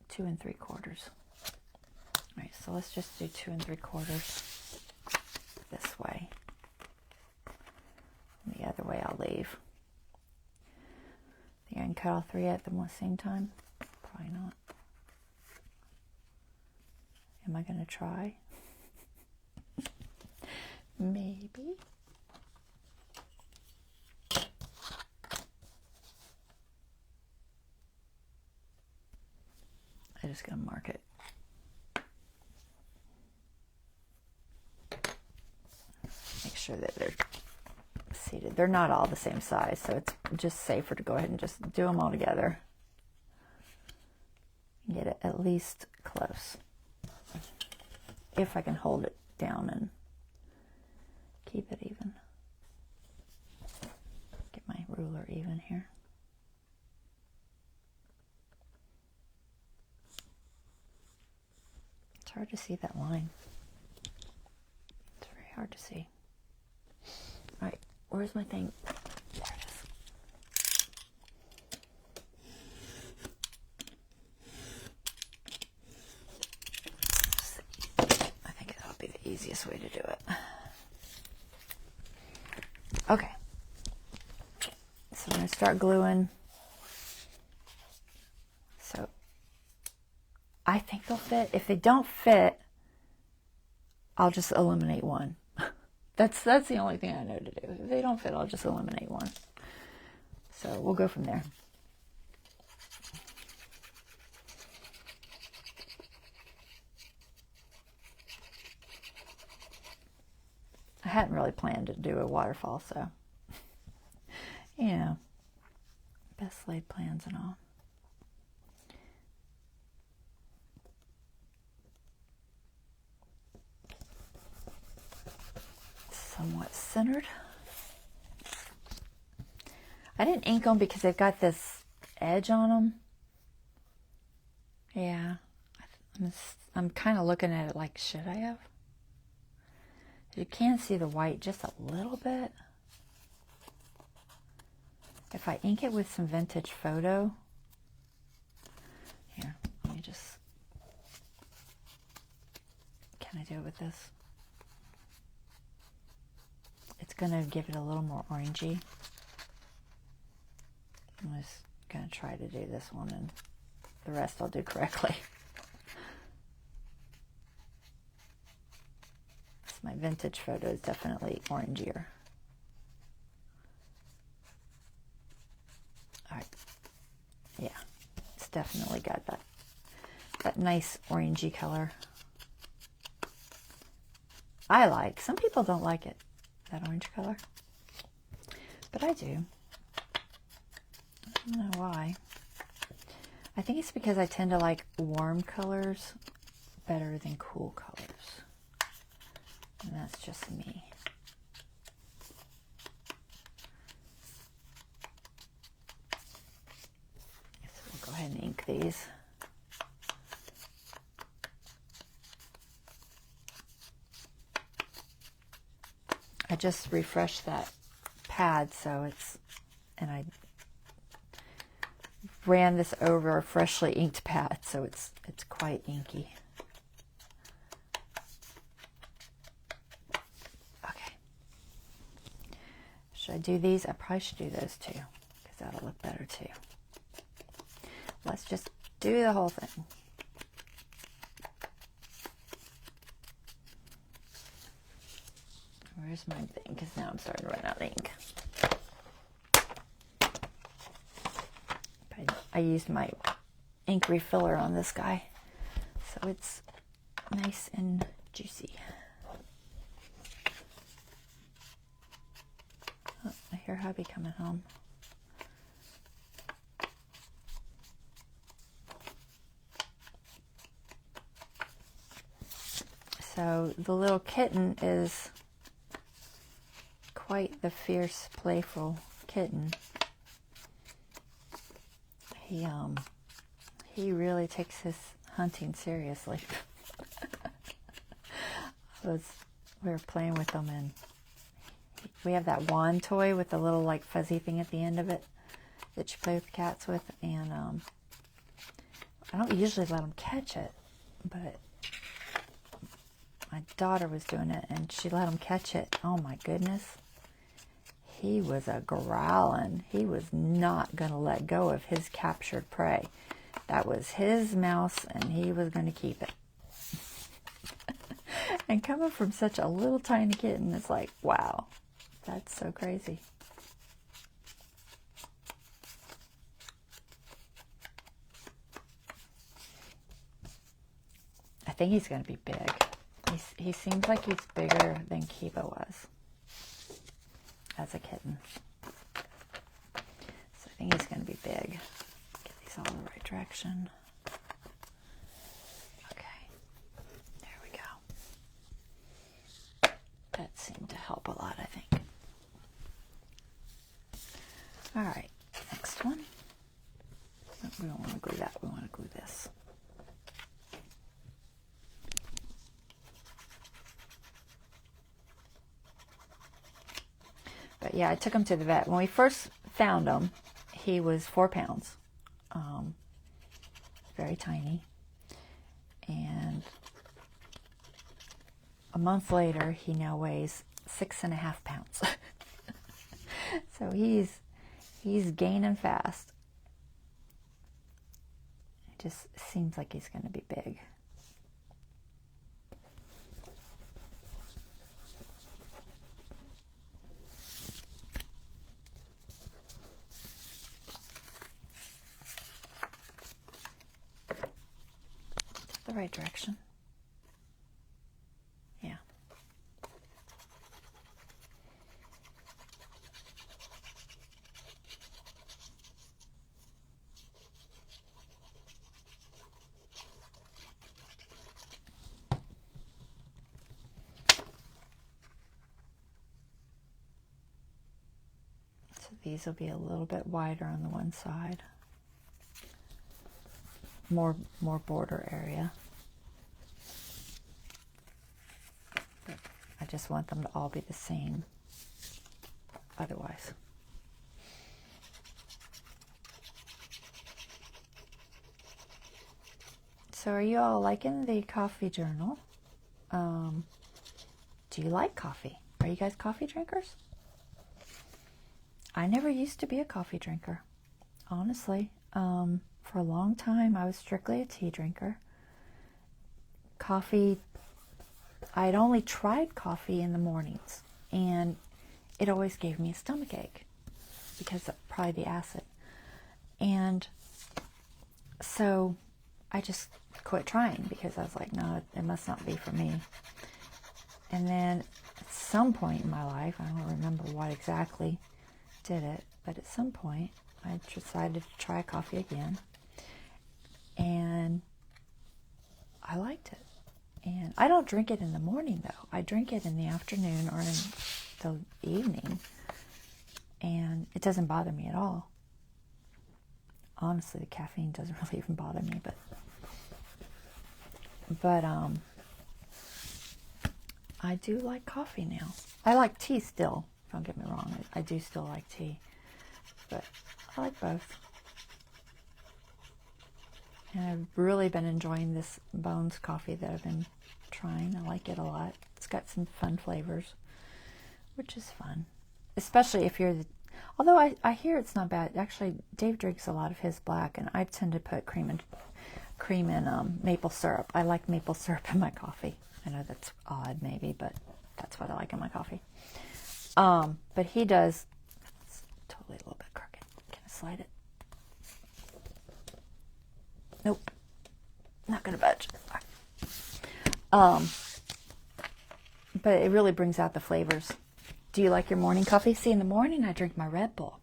2 3/4. All right, so let's just do 2 3/4 this way. And the other way I'll leave. Think I can cut all 3 at the same time? Probably not. Am I going to try? Maybe. I'm just going to mark it. Make sure that they're seated. They're not all the same size, so it's just safer to go ahead and just do them all together. Get it at least close. If I can hold it down and keep it even. Get my ruler even here. It's hard to see that line. It's very hard to see. All right, where's my thing? There it is. I think that'll be the easiest way to do it. Okay. So I'm going to start gluing. So I think they'll fit. If they don't fit, I'll just eliminate one. That's the only thing I know to do. If they don't fit, I'll just eliminate one. So we'll go from there. I hadn't really planned to do a waterfall, so, you know, best laid plans and all. Somewhat centered. I didn't ink them because they've got this edge on them. Yeah, I'm kind of looking at it like, should I have? You can see the white just a little bit. If I ink it with some vintage photo, here, let me just, can I do it with this? It's going to give it a little more orangey. I'm just going to try to do this one, and the rest I'll do correctly. My vintage photo is definitely orangier. All right. Yeah, it's definitely got that nice orangey color. I like. Some people don't like it, that orange color, but I do. I don't know why. I think it's because I tend to like warm colors better than cool colors. And that's just me. So we'll go ahead and ink these. I just refreshed that pad, so it's, and I ran this over a freshly inked pad, so it's quite inky. Should I do these? I probably should do those too, because that'll look better too. Let's just do the whole thing. Where's my thing? Because now I'm starting to run out of ink. I used my ink refiller on this guy, so it's nice and juicy. I hear hubby coming home. So the little kitten is quite the fierce, playful kitten. He really takes his hunting seriously. We were playing with him, and we have that wand toy with the little like fuzzy thing at the end of it that you play with cats with, and I don't usually let them catch it, but my daughter was doing it and she let him catch it. Oh my goodness, he was a growling. He was not going to let go of his captured prey. That was his mouse, and he was going to keep it. And coming from such a little tiny kitten, it's like, wow. That's so crazy. I think he's going to be big. He seems like he's bigger than Kiba was as a kitten. So I think he's going to be big. Get these all in the right direction. Okay. There we go. That seemed to help a lot, I think. All right, next one. We don't want to glue that. We want to glue this. But yeah, I took him to the vet. When we first found him, he was 4 pounds. Very tiny. And a month later, he now weighs 6.5 pounds. So he's gaining fast. It just seems like he's going to be big. The right direction. Yeah. So these will be a little bit wider on the one side. More border area. But I just want them to all be the same otherwise. So are you all liking the coffee journal? Do you like coffee? Are you guys coffee drinkers? I never used to be a coffee drinker, honestly. For a long time, I was strictly a tea drinker. Coffee, I'd only tried coffee in the mornings, and it always gave me a stomach ache because of probably the acid. And so I just quit trying because I was like, no, it must not be for me. And then at some point in my life, I don't remember what exactly did it, but at some point I decided to try coffee again, and I liked it. And I don't drink it in the morning though. I drink it in the afternoon or in the evening, and it doesn't bother me at all. Honestly, the caffeine doesn't really even bother me, but I do like coffee now. I like tea still. Don't get me wrong. I do still like tea, but I like both. And I've really been enjoying this Bones coffee that I've been trying. I like it a lot. It's got some fun flavors, which is fun. Especially if you're although I hear it's not bad. Actually, Dave drinks a lot of his black, and I tend to put cream and maple syrup. I like maple syrup in my coffee. I know that's odd maybe, but that's what I like in my coffee. But he does. It's totally a little bit crooked. Can I slide it? Nope. Not gonna budge. But it really brings out the flavors. Do you like your morning coffee? See, in the morning I drink my Red Bull.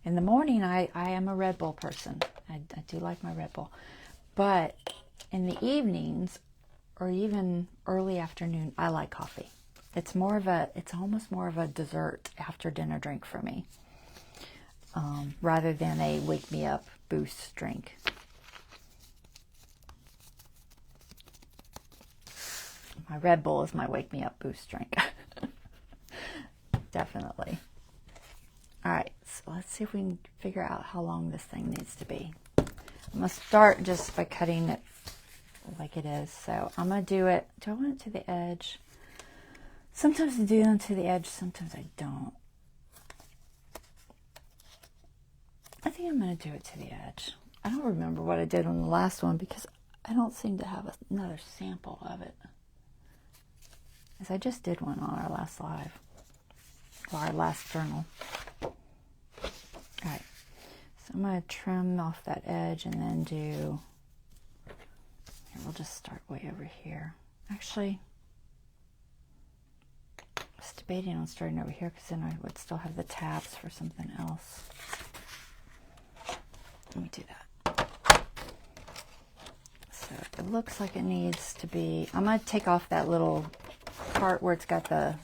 In the morning I am a Red Bull person. I do like my Red Bull. But in the evenings or even early afternoon, I like coffee. It's almost more of a dessert after dinner drink for me, rather than a wake me up boost drink. My Red Bull is my wake me up boost drink. Definitely. All right, so let's see if we can figure out how long this thing needs to be. I'm going to start just by cutting it like it is. So I'm going to do it. Do I want it to the edge? Sometimes I do it to the edge, sometimes I don't. I think I'm going to do it to the edge. I don't remember what I did on the last one because I don't seem to have another sample of it. As I just did one on our last live, or our last journal. Alright, so I'm going to trim off that edge and then here, we'll just start way over here. Actually, I was debating on starting over here because then I would still have the tabs for something else. Let me do that. So it looks like it needs to be, I'm going to take off that little part where it's got the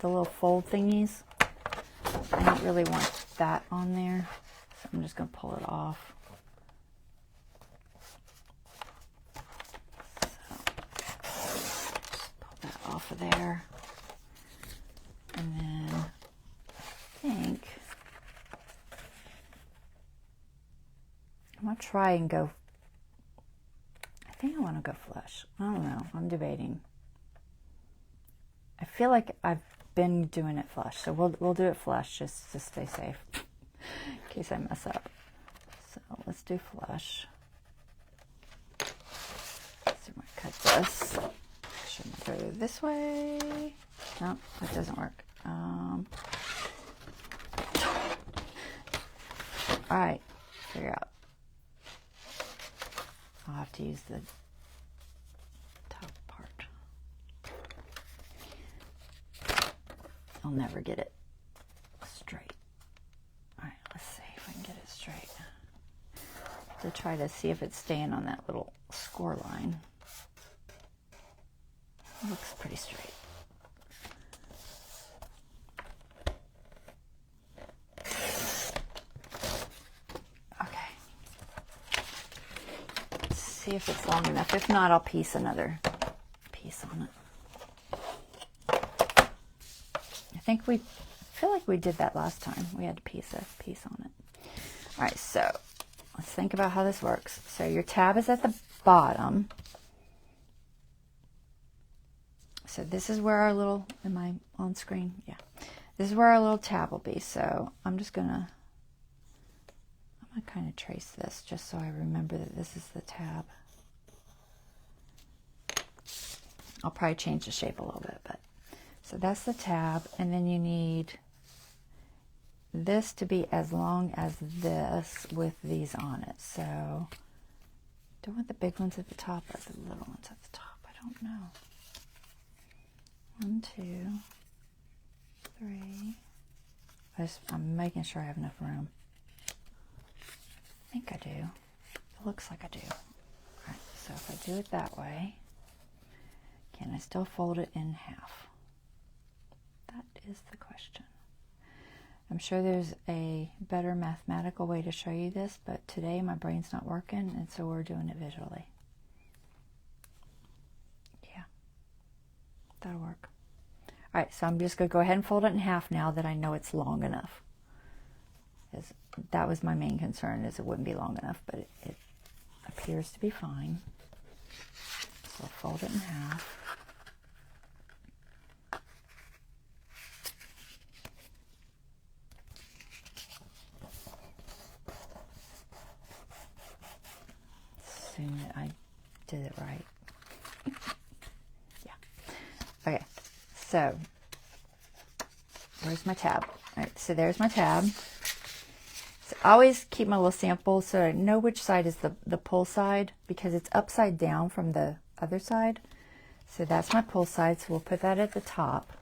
little fold thingies. I don't really want that on there, so I'm just going to pull it off. So just pull that off of there. And then I think I'm going to try and go, I think I want to go flush. I don't know, I'm debating. I feel like I've been doing it flush, so we'll do it flush just to stay safe in case I mess up. So let's do flush. So I'm gonna cut this. Shouldn't go this way. No, that doesn't work. All right, figure out. I'll have to use the top part. I'll never get it straight. All right, let's see if I can get it straight. To try to see if it's staying on that little score line. It looks pretty straight. Okay. Let's see if it's long enough. If not, I'll piece another piece on it. I feel like we did that last time. We had to piece a piece on it. All right, so let's think about how this works. So your tab is at the bottom. So this is where our little, am I on screen? Yeah. This is where our little tab will be. So I'm gonna kind of trace this just so I remember that this is the tab. I'll probably change the shape a little bit, but so that's the tab, and then you need this to be as long as this with these on it. So do I want the big ones at the top or the little ones at the top? I don't know. 1, 2, 3. I'm making sure I have enough room. I think I do. It looks like I do. All right, so if I do it that way, can I still fold it in half? That is the question. I'm sure there's a better mathematical way to show you this, but today my brain's not working, and so we're doing it visually. Yeah, that'll work. All right, so I'm just going to go ahead and fold it in half now that I know it's long enough. That was my main concern, is it wouldn't be long enough, but it appears to be fine. So I'll fold it in half. Assume that I did it right. Yeah. Okay, so where's my tab? All right, so there's my tab. So I always keep my little sample so I know which side is the pull side, because it's upside down from the other side. So that's my pull side, so we'll put that at the top.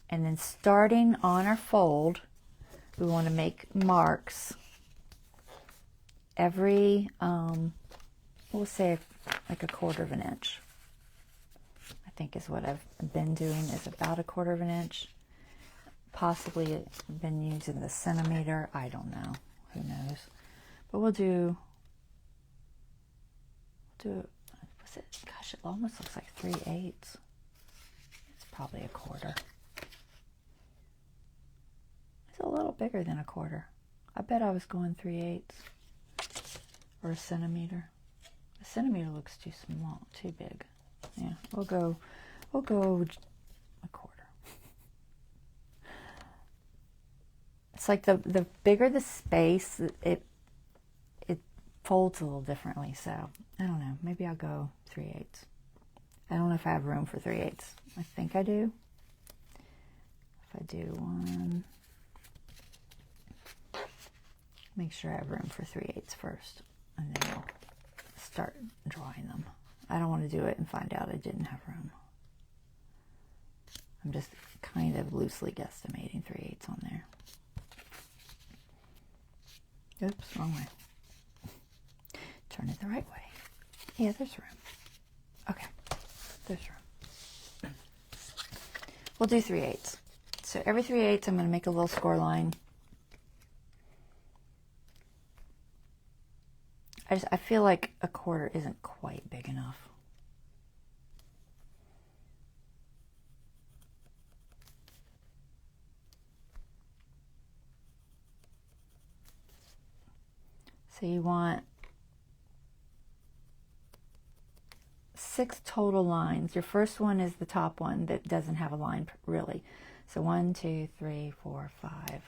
And then starting on our fold, we want to make marks every, we'll say like 1/4 of an inch. I think is what I've been doing, is about 1/4 of an inch. Possibly been using the centimeter. I don't know. Who knows? But we'll do, was it? Gosh, it almost looks like 3/8. It's probably 1/4. It's a little bigger than 1/4. I bet I was going 3/8 or a centimeter. A centimeter looks too small, too big. Yeah, we'll go 1/4. It's like the bigger the space, it folds a little differently. So I don't know. Maybe I'll go 3/8. I don't know if I have room for 3/8. I think I do. If I do one, make sure I have room for 3/8 first, and then I'll start drawing them. I don't want to do it and find out I didn't have room. I'm just kind of loosely guesstimating 3/8 on there. Oops, wrong way. Turn it the right way. Yeah, there's room. Okay, there's room. We'll do 3/8. So every 3/8, I'm going to make a little score line. I feel like 1/4 isn't quite big enough. So you want 6 total lines. Your first one is the top one that doesn't have a line really. So 1, 2, 3, 4, 5. 1,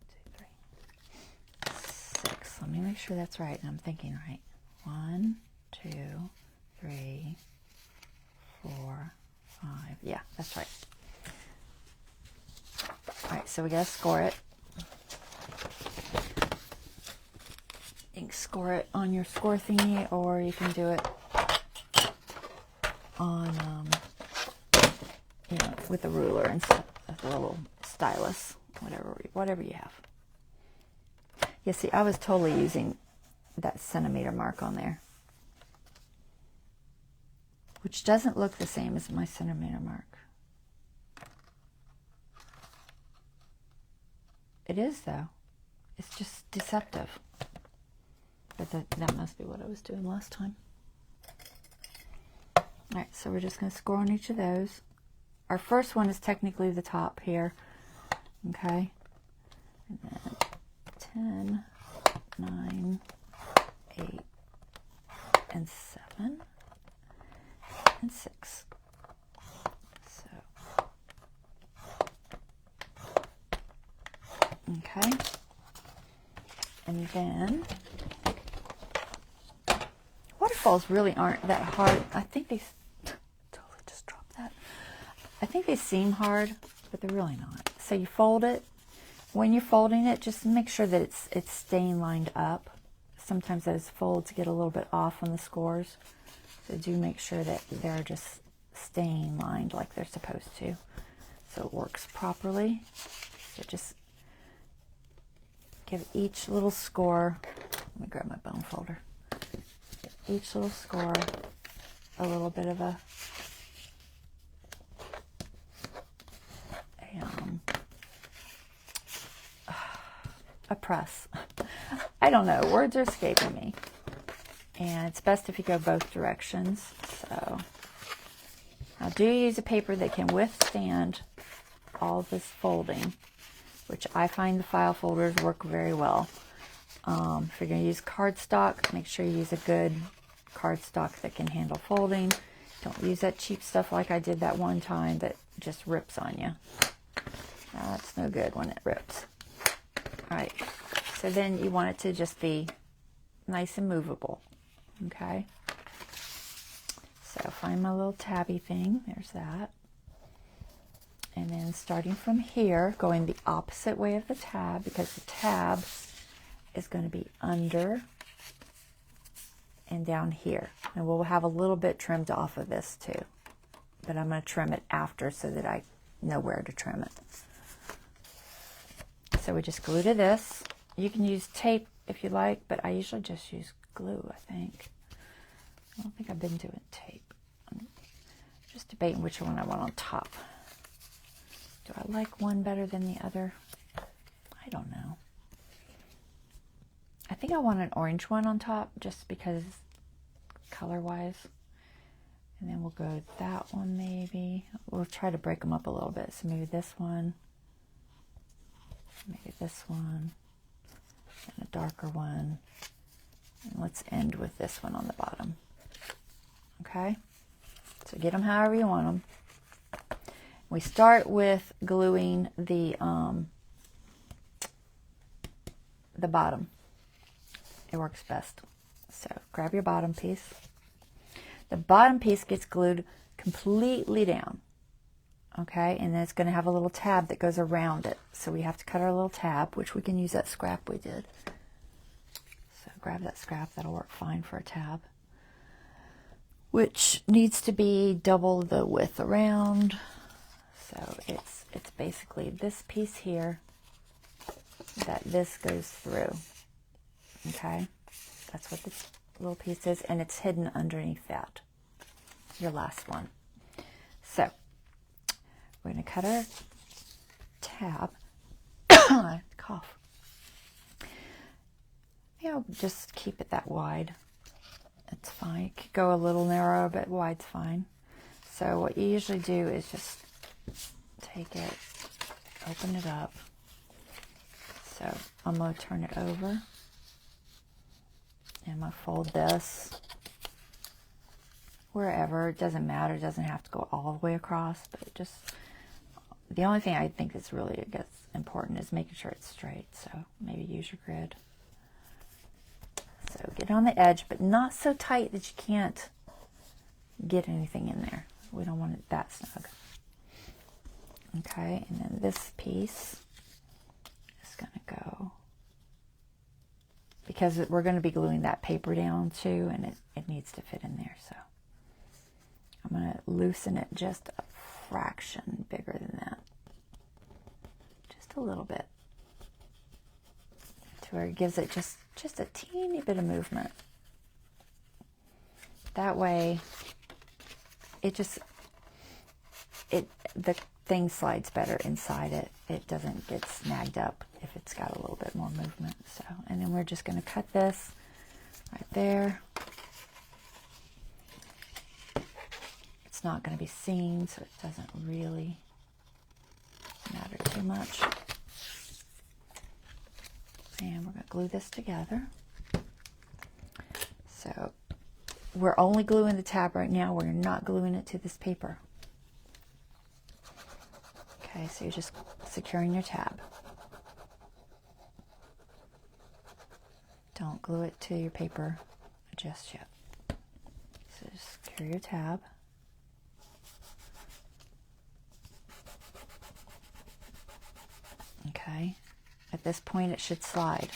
2, 3, 6. Let me make sure that's right. I'm thinking right. 1, 2, 3, 4, 5. Yeah, that's right. All right, so we gotta score it. You can score it on your score thingy, or you can do it on, you know, with a ruler and stuff, a little stylus, whatever you have. Yeah, see, I was totally using that centimeter mark on there, which doesn't look the same as my centimeter mark. It is, though. It's just deceptive. But that must be what I was doing last time. All right, so we're just going to score on each of those. Our first one is technically the top here. Okay. And then 10, 9, 8, and 7, and 6. Okay, and then waterfalls really aren't that hard. I think they totally just dropped that. I think they seem hard, but they're really not. So you fold it. When you're folding it, just make sure that it's staying lined up. Sometimes those folds get a little bit off on the scores, so do make sure that they're just staying lined like they're supposed to, so it works properly. So just give each little score, let me grab my bone folder, give each little score a little bit of a press. I don't know, words are escaping me. And it's best if you go both directions. So now do use a paper that can withstand all this folding, which I find the file folders work very well. If you're going to use cardstock, make sure you use a good cardstock that can handle folding. Don't use that cheap stuff like I did that one time that just rips on you. That's no good when it rips. All right, so then you want it to just be nice and movable. Okay, so find my little tabby thing. There's that. And then starting from here, going the opposite way of the tab, because the tab is going to be under and down here. And we'll have a little bit trimmed off of this too. But I'm going to trim it after so that I know where to trim it. So we just glue to this. You can use tape if you like, but I usually just use glue, I think. I don't think I've been doing tape. I'm just debating which one I want on top. Do I like one better than the other? I don't know. I think I want an orange one on top just because color-wise. And then we'll go that one maybe. We'll try to break them up a little bit. So maybe this one. Maybe this one. And a darker one. And let's end with this one on the bottom. Okay? So get them however you want them. We start with gluing the bottom. It works best. So grab your bottom piece. The bottom piece gets glued completely down. Okay, and then it's going to have a little tab that goes around it. So we have to cut our little tab, which we can use that scrap we did. So grab that scrap, that'll work fine for a tab. Which needs to be double the width around. So it's basically this piece here that this goes through. Okay, that's what this little piece is, and it's hidden underneath that, your last one. So we're going to cut our tab. Cough. You know, just keep it that wide. It's fine. You could go a little narrower, but wide's fine. So what you usually do is just take it, open it up. So I'm going to turn it over. And I'm going to fold this wherever. It doesn't matter. It doesn't have to go all the way across, but just, the only thing I think is really, I guess, important is making sure it's straight. So maybe use your grid. So get on the edge, but not so tight that you can't get anything in there. We don't want it that snug. Okay, and then this piece is going to go, because we're going to be gluing that paper down too, and it needs to fit in there. So I'm going to loosen it just a fraction bigger than that. Just a little bit. To where it gives it just a teeny bit of movement. That way, the thing slides better inside it. It doesn't get snagged up if it's got a little bit more movement. So, and then we're just going to cut this right there. It's not going to be seen, so it doesn't really matter too much. And we're going to glue this together. So we're only gluing the tab right now. We're not gluing it to this paper. Okay, so you're just securing your tab. Don't glue it to your paper just yet. So just secure your tab. Okay. At this point, it should slide.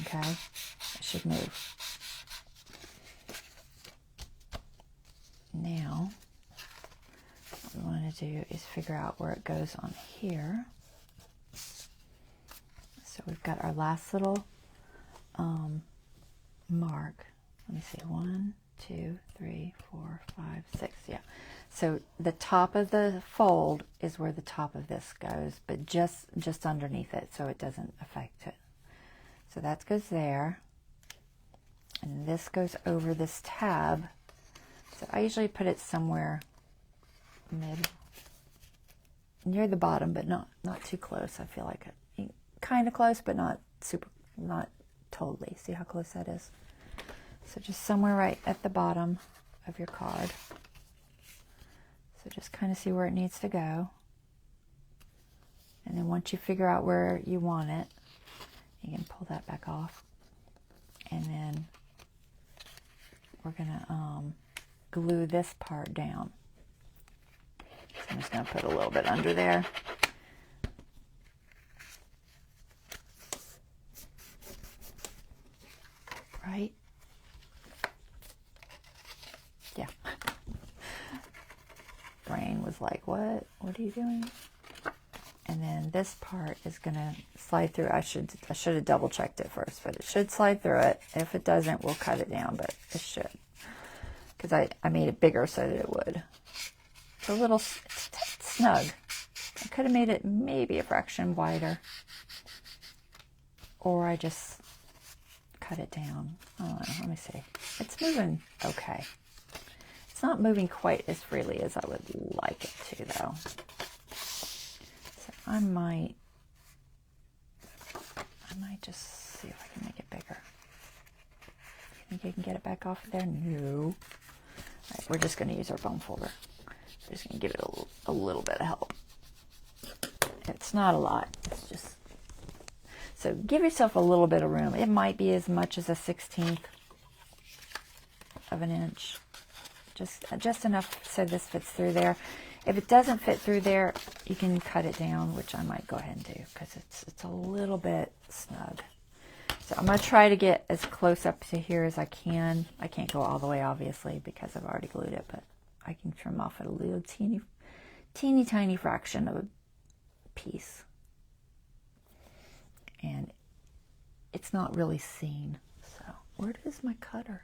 Okay, it should move. Now, what we want to do is figure out where it goes on here. So we've got our last little mark. Let me see, 1, 2, 3, 4, 5, 6. Yeah. So the top of the fold is where the top of this goes, but just underneath it, so it doesn't affect it. So that goes there, and this goes over this tab. So I usually put it somewhere near the bottom, but not too close. I feel like it kind of close, but not totally. See how close that is? So just somewhere right at the bottom of your card. So just kind of see where it needs to go. And then once you figure out where you want it, you can pull that back off. And then we're going to glue this part down. So I'm just going to put a little bit under there. Right? Yeah. Brain was like, what are you doing? And then this part is going to slide through. I should have double checked it first, but it should slide through it. If it doesn't, we'll cut it down, but it should. Because I made it bigger so that it would. It's a little snug. I could have made it maybe a fraction wider. Or I just cut it down. I don't know. Let me see. It's moving okay. It's not moving quite as freely as I would like it to, though. So I might just see if I can make it bigger. You think I can get it back off of there? No. All right, we're just going to use our bone folder. We're just going to give it a little bit of help. It's not a lot. It's just... So give yourself a little bit of room. It might be as much as a 1/16 of an inch. Just enough so this fits through there. If it doesn't fit through there, you can cut it down, which I might go ahead and do because it's a little bit snug. So I'm going to try to get as close up to here as I can. I can't go all the way, obviously, because I've already glued it, but I can trim off a little teeny tiny fraction of a piece. And it's not really seen. So where is my cutter?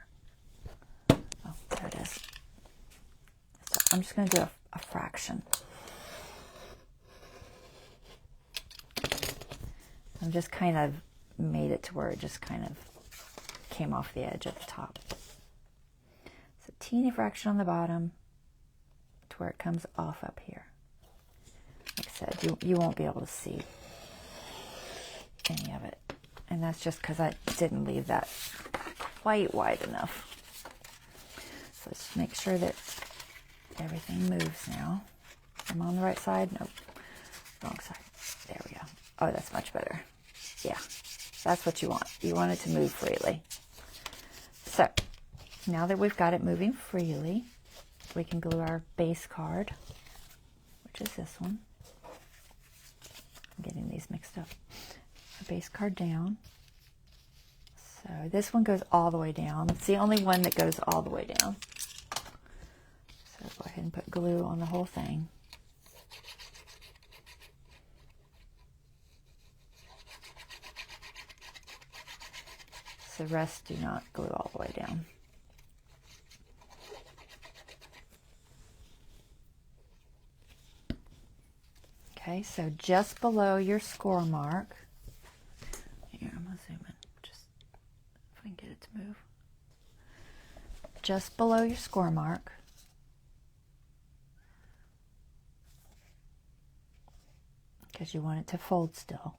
Oh, there it is. So I'm just going to do a fraction. I've just kind of made it to where it just kind of came off the edge at the top. So teeny fraction on the bottom to where it comes off up here. Like I said, you won't be able to see any of it. And that's just because I didn't leave that quite wide enough. So let's make sure that everything moves now. I'm on the right side. Nope, wrong side. There we go. Oh, that's much better. Yeah, that's what you want. You want it to move freely. So now that we've got it moving freely, we can glue our base card, which is this one. I'm getting these mixed up. Our base card down. So this one goes all the way down. It's the only one that goes all the way down. So go ahead and put glue on the whole thing. The rest do not glue all the way down. Okay, so just below your score mark, here, I'm going to zoom in, just if I can get it to move. Just below your score mark, because you want it to fold still.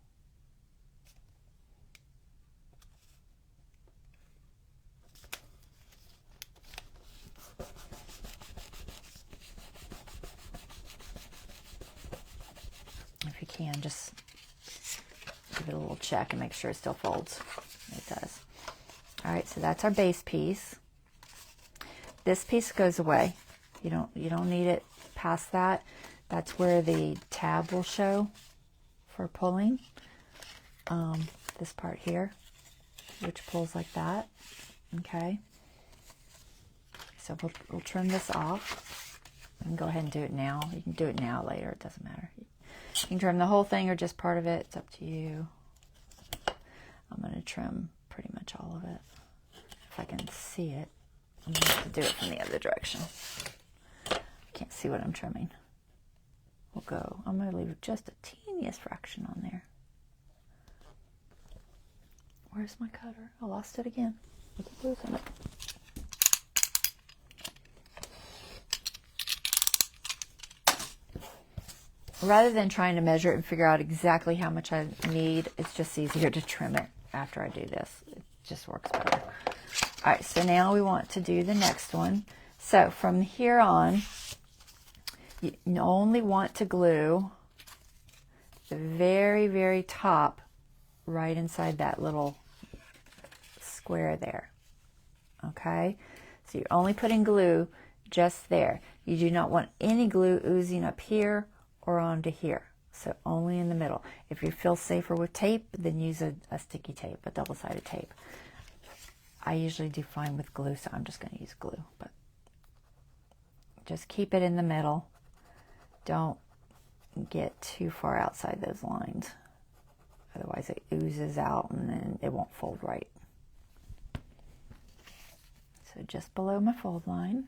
If you can, just give it a little check and make sure it still folds. It does. All right, so that's our base piece. This piece goes away. You don't need it past that. That's where the tab will show for pulling. This part here, which pulls like that. Okay. So we'll trim this off. You can go ahead and do it now. You can do it now, later. It doesn't matter. You can trim the whole thing or just part of it. It's up to you. I'm going to trim pretty much all of it. If I can see it. I'm going to have to do it from the other direction. I can't see what I'm trimming. I'm going to leave just a teeniest fraction on there. Where's my cutter? I lost it again. I keep losing it. Rather than trying to measure it and figure out exactly how much I need, it's just easier to trim it after I do this. It just works better. All right, so now we want to do the next one. So from here on, you only want to glue the very, very top right inside that little square there. Okay? So you're only putting glue just there. You do not want any glue oozing up here or onto here. So only in the middle. If you feel safer with tape, then use a sticky tape, a double-sided tape. I usually do fine with glue, so I'm just going to use glue. But just keep it in the middle. Don't get too far outside those lines. Otherwise it oozes out and then it won't fold right. So just below my fold line.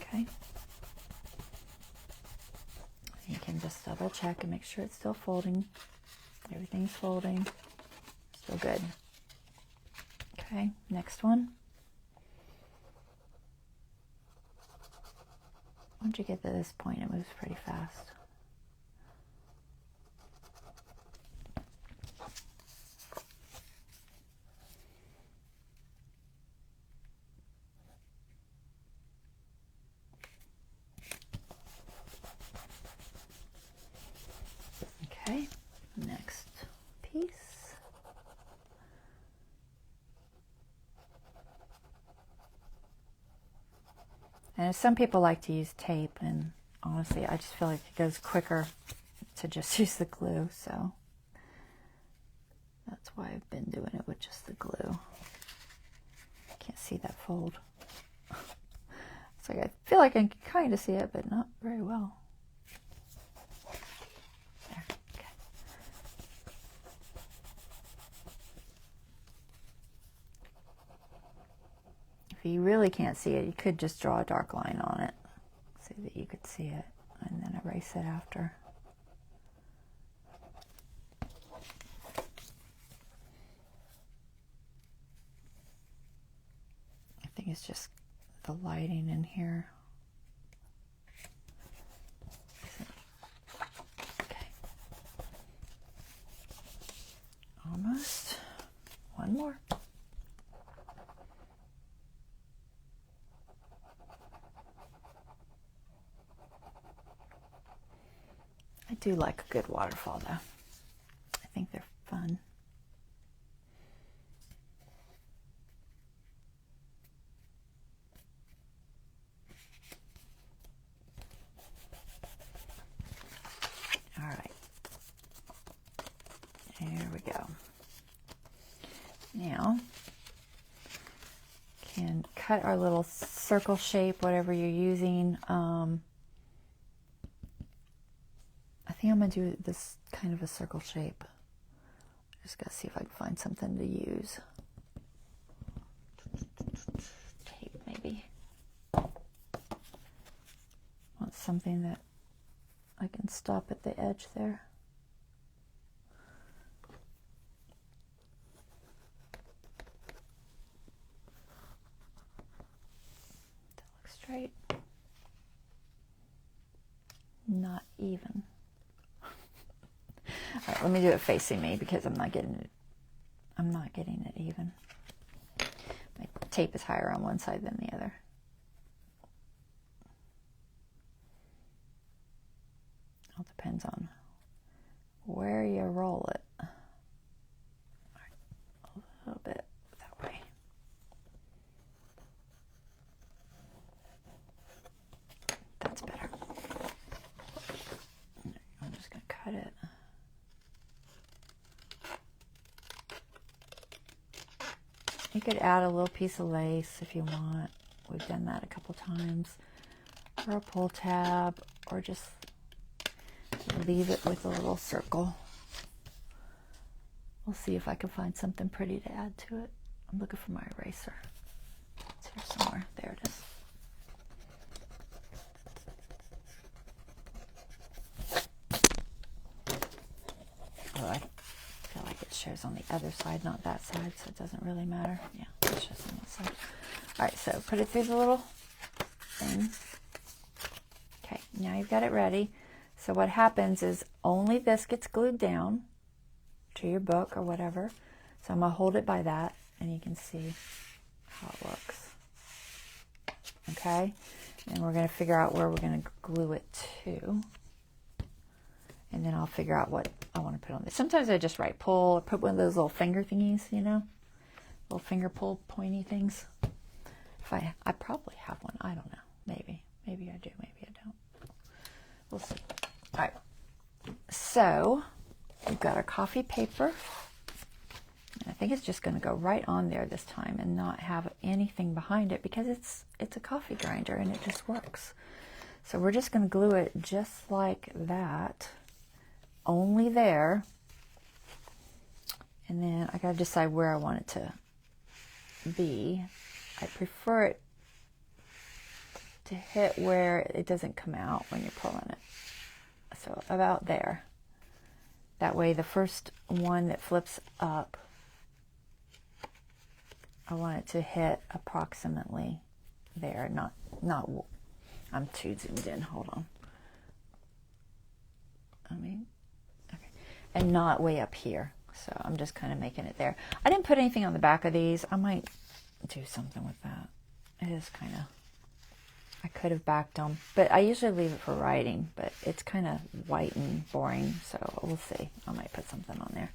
Okay. You can just double check and make sure it's still folding. Everything's folding. Still good. Okay, next one. Once you get to this point, it moves pretty fast. Okay, next piece. And some people like to use tape, and honestly, I just feel like it goes quicker to just use the glue, so that's why I've been doing it with just the glue. Can't see that fold. It's like I feel like I can kind of see it, but not very well. There, okay. If you really can't see it, you could just draw a dark line on it so that you could see it, and then erase it after. I think it's just the lighting in here. I do like a good waterfall though. I think they're fun. All right. There we go. Now, can cut our little circle shape, whatever you're using. I think I'm going to do this kind of a circle shape. Just got to see if I can find something to use. Tape, maybe. Want something that I can stop at the edge there. That looks straight. Not even. All right, let me do it facing me because I'm not getting it even. My tape is higher on one side than the other. All depends on where you roll it. All right, a little bit that way. That's better. I'm just going to cut it. You could add a little piece of lace if you want. We've done that a couple times. Or a pull tab, or just leave it with a little circle. We'll see if I can find something pretty to add to it. I'm looking for my eraser. It's here somewhere. There it is. Oh, I feel like it shows on the other side, not that side, so it doesn't really matter. Yeah, it shows on that side. All right, so put it through the little thing. Okay, now you've got it ready. So what happens is only this gets glued down to your book or whatever. So I'm going to hold it by that, and you can see how it looks. Okay, and we're going to figure out where we're going to glue it to. And then I'll figure out what I want to put on this. Sometimes I just write pull or put one of those little finger thingies, you know, little finger pull pointy things. If I probably have one. I don't know. Maybe I do. Maybe I don't. We'll see. All right. So we've got our coffee paper. And I think it's just going to go right on there this time and not have anything behind it because it's a coffee grinder and it just works. So we're just going to glue it just like that. Only there, and then I gotta decide where I want it to be. I prefer it to hit where it doesn't come out when you're pulling it, so about there. That way the first one that flips up, I want it to hit approximately there, not I'm too zoomed in, hold on. And not way up here. So I'm just kind of making it there. I didn't put anything on the back of these. I might do something with that. It is kind of, I could have backed them, but I usually leave it for writing, but it's kind of white and boring, so we'll see. I might put something on there.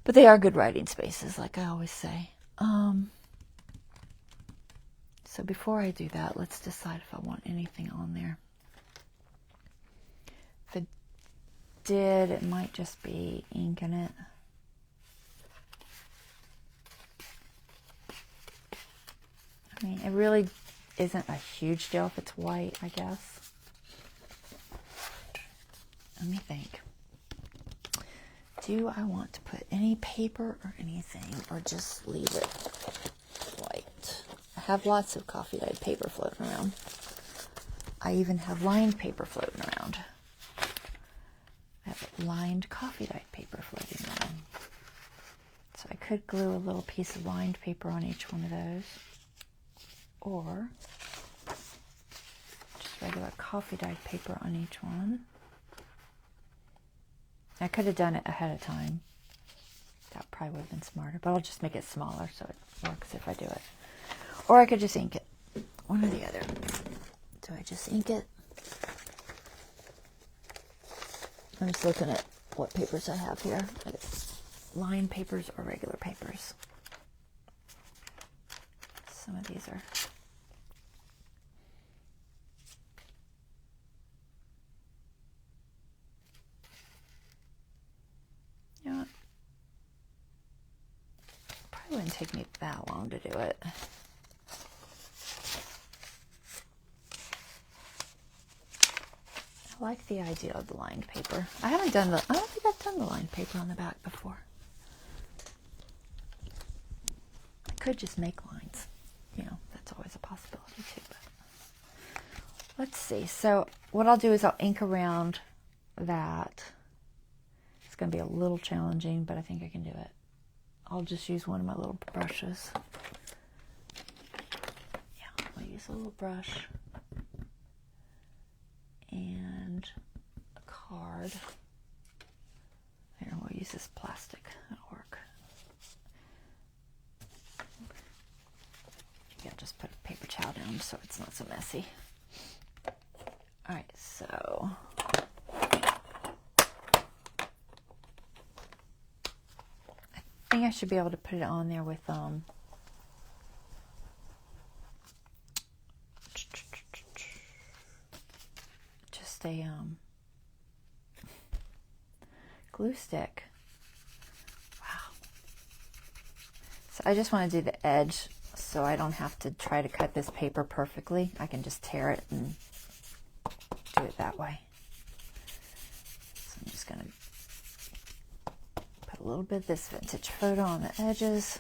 But they are good writing spaces, like I always say. So before I do that, let's decide if I want anything on there. If it did, it might just be ink in it. I mean, it really isn't a huge deal if it's white, I guess. Let me think. Do I want to put any paper or anything, or just leave it white? I have lots of coffee dyed paper floating around. I even have lined paper floating around. I have lined coffee dyed paper floating around. So I could glue a little piece of lined paper on each one of those. Or just regular coffee dyed paper on each one. I could have done it ahead of time. That probably would have been smarter, but I'll just make it smaller so it works if I do it. Or I could just ink it. One or the other. Do I just ink it? I'm just looking at what papers I have here. Lined papers or regular papers. Some of these are... You know what? Probably wouldn't take me that long to do it. I like the idea of the lined paper. I don't think I've done the lined paper on the back before. I could just make lines. You know, that's always a possibility too. But let's see. So what I'll do is I'll ink around that. It's going to be a little challenging, but I think I can do it. I'll just use one of my little brushes. Yeah, I'll use a little brush. And a card. Here, we'll use this plastic. That'll work. Yeah, just put a paper towel down so it's not so messy. Alright, so I think I should be able to put it on there with just a glue stick. Wow. So I just want to do the edge so I don't have to try to cut this paper perfectly. I can just tear it and do it that way. So I'm just going to put a little bit of this vintage photo on the edges.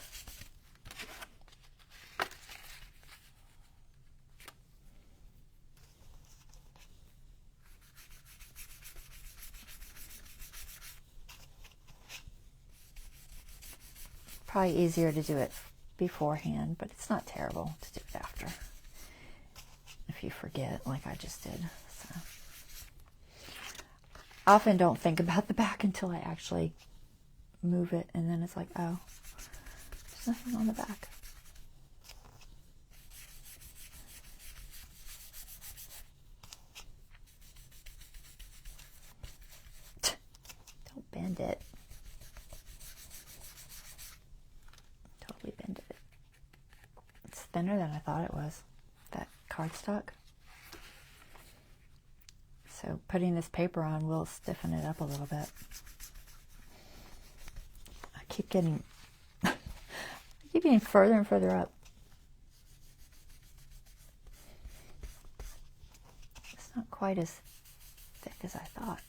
Probably easier to do it beforehand, but it's not terrible to do it after if you forget like I just did. So I often don't think about the back until I actually move it, and then it's like, oh, there's nothing on the back. Don't bend it. Bended it. It's thinner than I thought it was, that cardstock. So putting this paper on will stiffen it up a little bit. I keep getting further and further up. It's not quite as thick as I thought.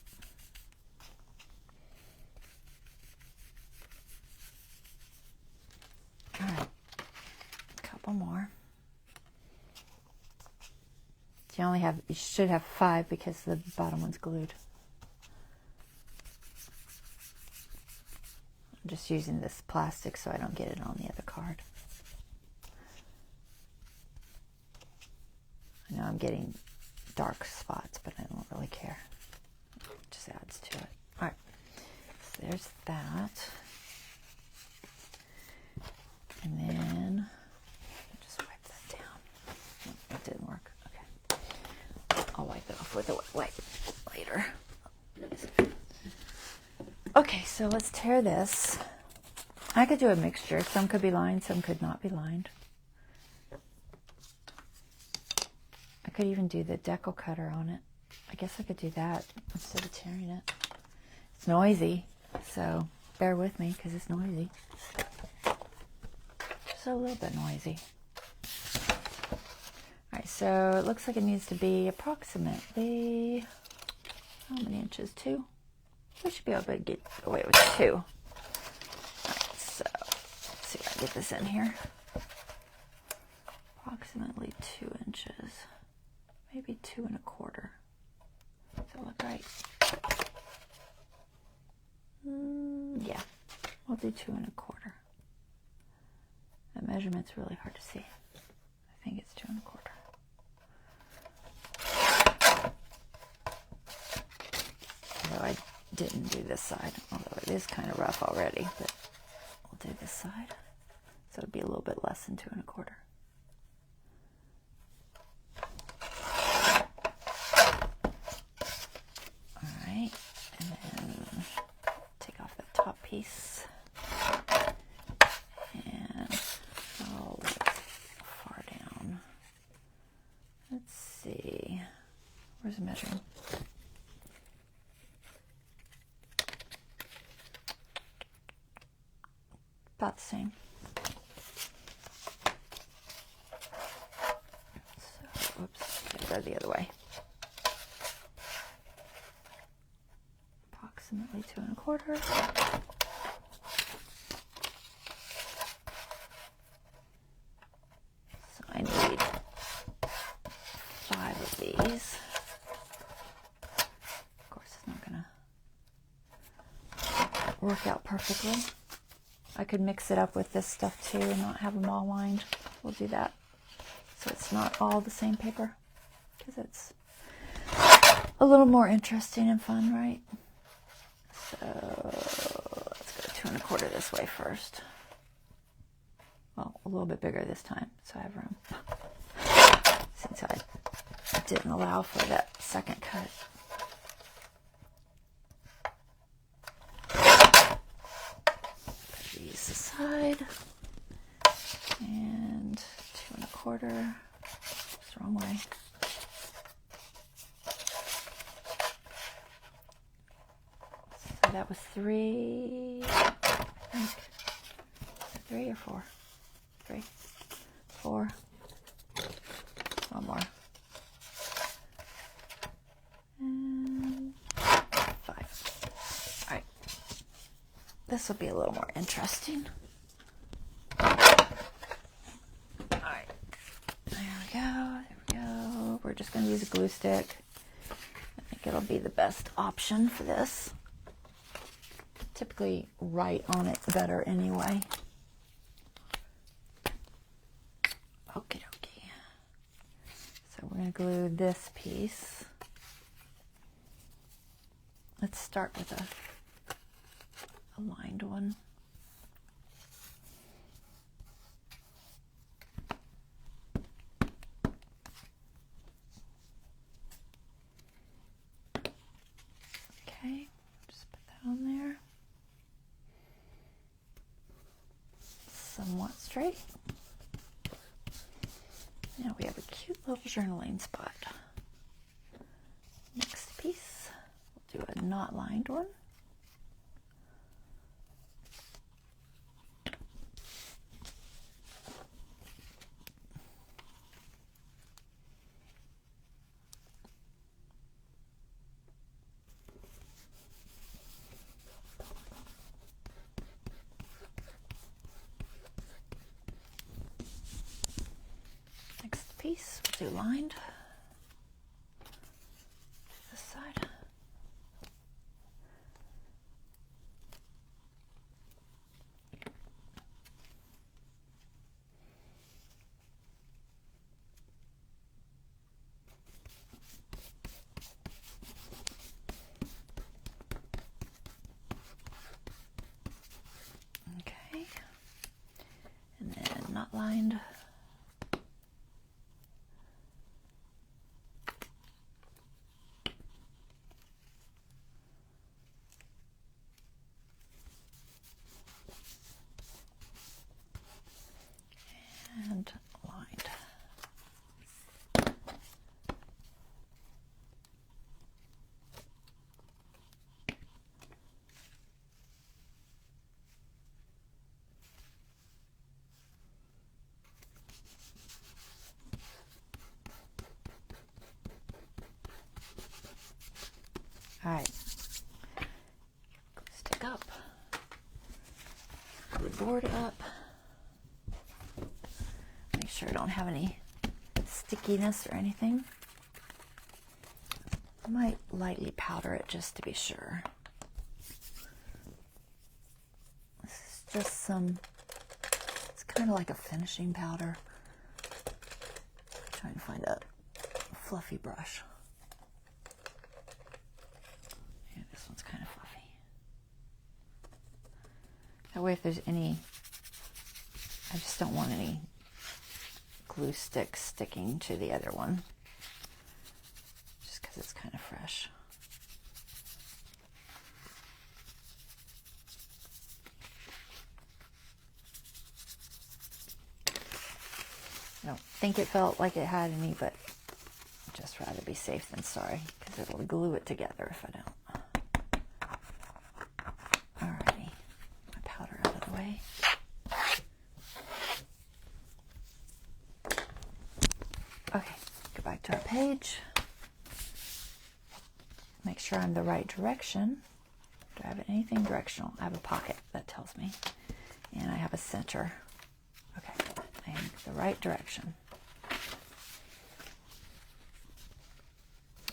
All right, a couple more. You should have 5 because the bottom one's glued. I'm just using this plastic so I don't get it on the other card. I know I'm getting dark spots, but I don't really care. It just adds to it. All right, so there's that. And then just wipe that down. Oh, it didn't work. Okay. I'll wipe it off with a wet wipe later. Okay, so let's tear this. I could do a mixture. Some could be lined, some could not be lined. I could even do the decal cutter on it. I guess I could do that instead of tearing it. It's noisy, so bear with me because it's noisy. A little bit noisy. Alright, so it looks like it needs to be approximately, how many inches? 2? We should be able to get away with 2. Alright, so let's see if I can get this in here. Approximately 2 inches. Maybe 2 1/4. Does that look right? Yeah, we'll do 2 1/4. The measurement's really hard to see. I think it's 2 1/4. Although I didn't do this side, although it is kind of rough already, but we'll do this side. So it'd be a little bit less than 2 1/4. All right, and piece. And I'll look far down. Let's see. Where's the measuring? About the same. So, oops, gotta go the other way. Approximately 2 1/4. So I need 5 of these. Of course, it's not gonna work out perfectly. I could mix it up with this stuff too and not have them all lined. We'll do that. So it's not all the same paper, because it's a little more interesting and fun, right? So let's go 2 1/4 this way first. Well, a little bit bigger this time, so I have room. Since I didn't allow for that second cut. Put these aside. And 2 1/4. It's the wrong way. So that was 3. I think. 3 or 4? 3. 4. One more. And 5. Alright. This will be a little more interesting. Alright. There we go. There we go. We're just going to use a glue stick. I think it'll be the best option for this. Typically write on it better anyway. Okie dokie. So we're going to glue this piece. Let's start with a lined one. Okay, just put that on there. Somewhat straight. Now we have a cute little journaling spot. Next piece, we'll do a not lined one. Piece, we'll do lined. This side. Okay. And then not lined. And lined. All right. Stick up. Glue board up. Make sure I don't have any stickiness or anything. I might lightly powder it just to be sure. This is just some, it's kind of like a finishing powder. I'm trying to find a fluffy brush. Yeah, this one's kind of fluffy. That way if there's any, I just don't want any glue stick sticking to the other one, just because it's kind of fresh. think it felt like it had any, but I'd just rather be safe than sorry, because it'll glue it together if I don't. Alrighty, my powder out of the way. Okay, go back to our page. Make sure I'm the right direction. Do I have anything directional? I have a pocket that tells me. And I have a center. Okay, I am the right direction.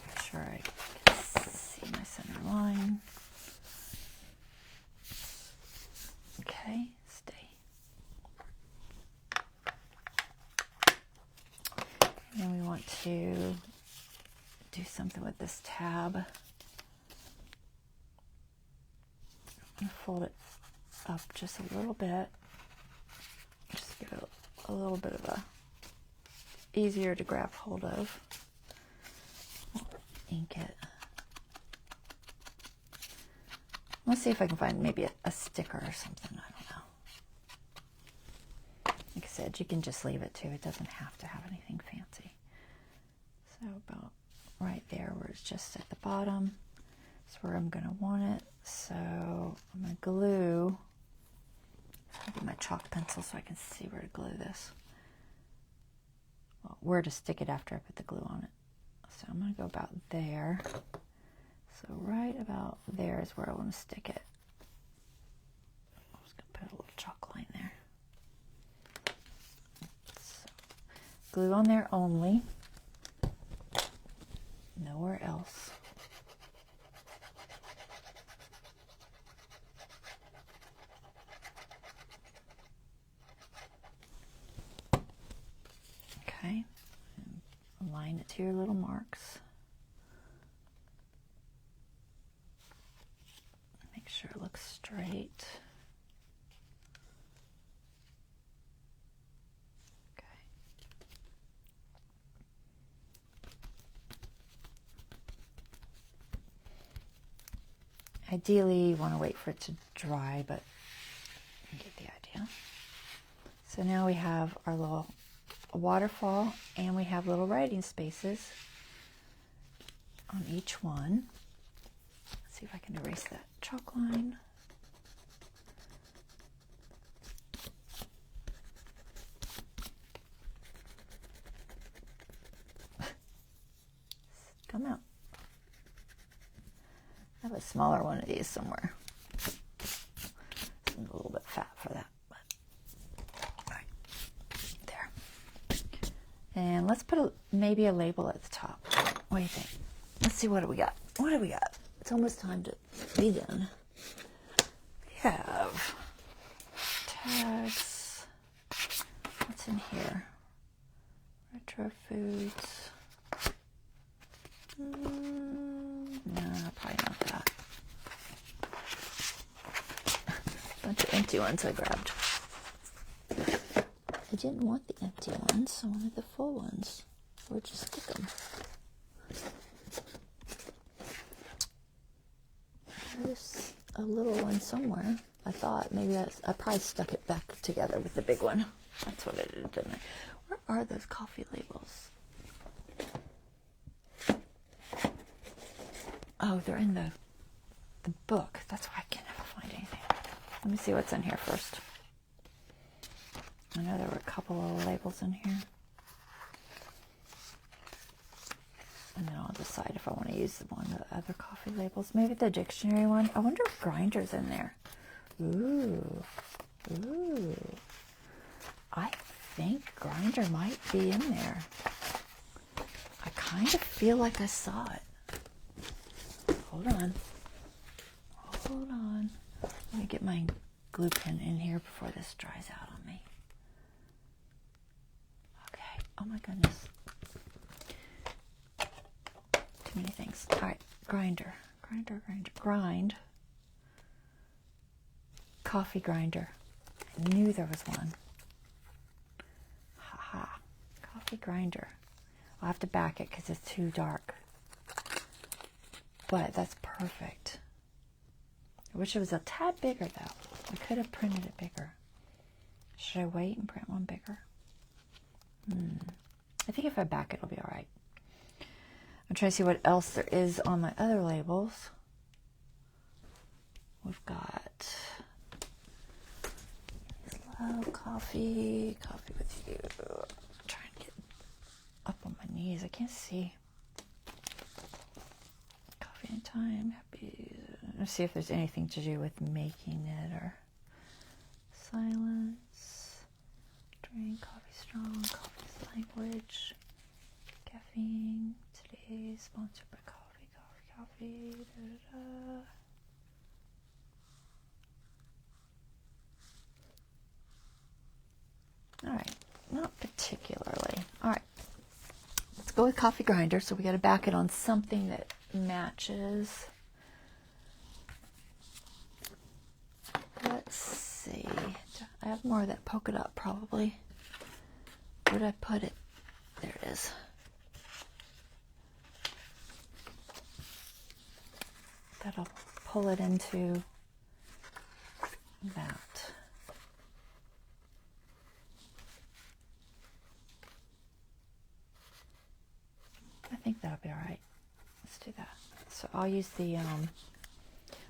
Make sure I can see my center line. Okay, stay. And then we want to do something with this tab. I'm gonna fold it up just a little bit. Just give it a little bit of a easier to grab hold of. Ink it. Let's see if I can find maybe a sticker or something. I don't know. Like I said, you can just leave it too. It doesn't have to have anything fancy. So about right there where it's just at the bottom. That's where I'm going to want it. So I'm going to glue. I'll get my chalk pencil so I can see where to glue this. Well, where to stick it after I put the glue on it. So I'm going to go about there. So right about there is where I want to stick it. I'm just going to put a little chalk line there. So, glue on there only. Nowhere else. Okay, and align it to your little marks. Make sure it looks straight. Okay. Ideally, you want to wait for it to dry, but you get the idea. So now we have our little waterfall, and we have little writing spaces on each one. Let's see if I can erase that chalk line. Come out. I have a smaller one of these somewhere. It's a little bit fat for that, but all right, there. And let's put maybe a label at the top. What do you think? Let's see, what do we got? What do we got? It's almost time to be done. We have tags. What's in here? Retro foods. No, probably not that. Bunch of empty ones I grabbed. I didn't want the empty ones. I wanted the full ones. Where'd you stick them? There's a little one somewhere. I thought maybe I probably stuck it back together with the big one. That's what I did, didn't I? Where are those coffee labels? Oh, they're in the book. That's why I can't ever find anything. Let me see what's in here first. I know there were a couple of labels in here. And then I'll decide if I want to use one of the other coffee labels. Maybe the dictionary one. I wonder if Grinder's in there. Ooh. Ooh. I think Grinder might be in there. I kind of feel like I saw it. Hold on. Hold on. Let me get my glue pen in here before this dries out on me. Okay. Oh my goodness. Too many things. All right. Grinder. Grind. Coffee grinder. I knew there was one. Haha. Coffee grinder. I'll have to back it because it's too dark. But that's perfect. I wish it was a tad bigger though. I could have printed it bigger. Should I wait and print one bigger? I think if I back it, it'll be all right. I'm trying to see what else there is on my other labels. We've got love, coffee with you. I'm trying to get up on my knees. I can't see. Coffee and time, happy. Let's see if there's anything to do with making it or silence. Drink, coffee strong, coffee's language, caffeine. Today's sponsored by coffee. Da, da, da. All right, not particularly. All right, let's go with coffee grinder. So we got to back it on something that matches. Let's see. I have more of that polka dot probably. Where did I put it? There it is. That'll pull it into that. I think that'll be all right. Let's do that. So I'll use the,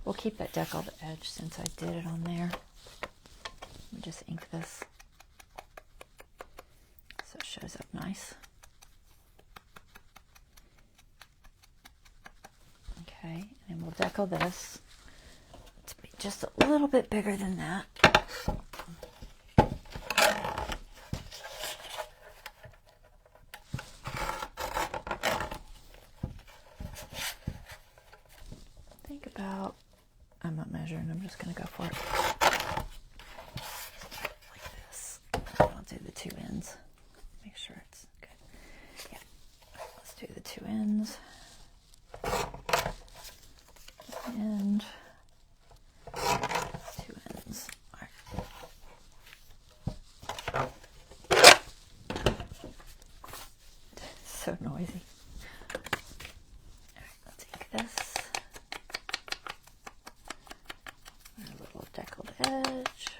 we'll keep that deckled edge since I did it on there. Let me just ink this so it shows up nice. Okay, and then we'll decal this. Let's be just a little bit bigger than that. Think about, I'm not measuring, I'm just going to go for it. Like this. I'll do the two ends. Make sure it's good. Yeah, let's do the two ends. And two ends. All right. So noisy. All right, let's ink this. A little deckled edge.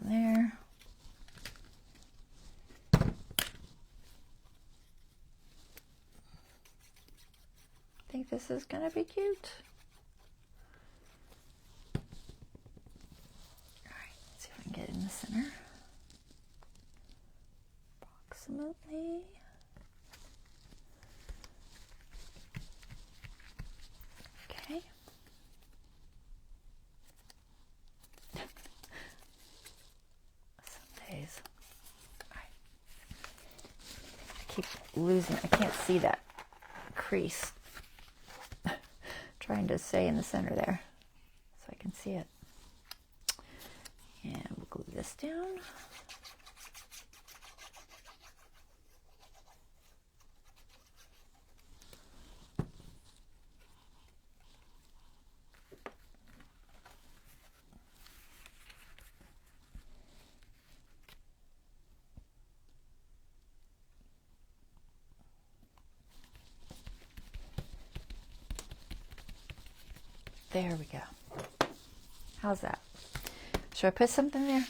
There. I think this is going to be cute. All right, let's see if I can get it in the center. Approximately. Okay. Days. All right. I keep losing. I can't see that crease. Trying to stay in the center there so I can see it. And we'll glue this down. There we go. How's that? Should I put something there?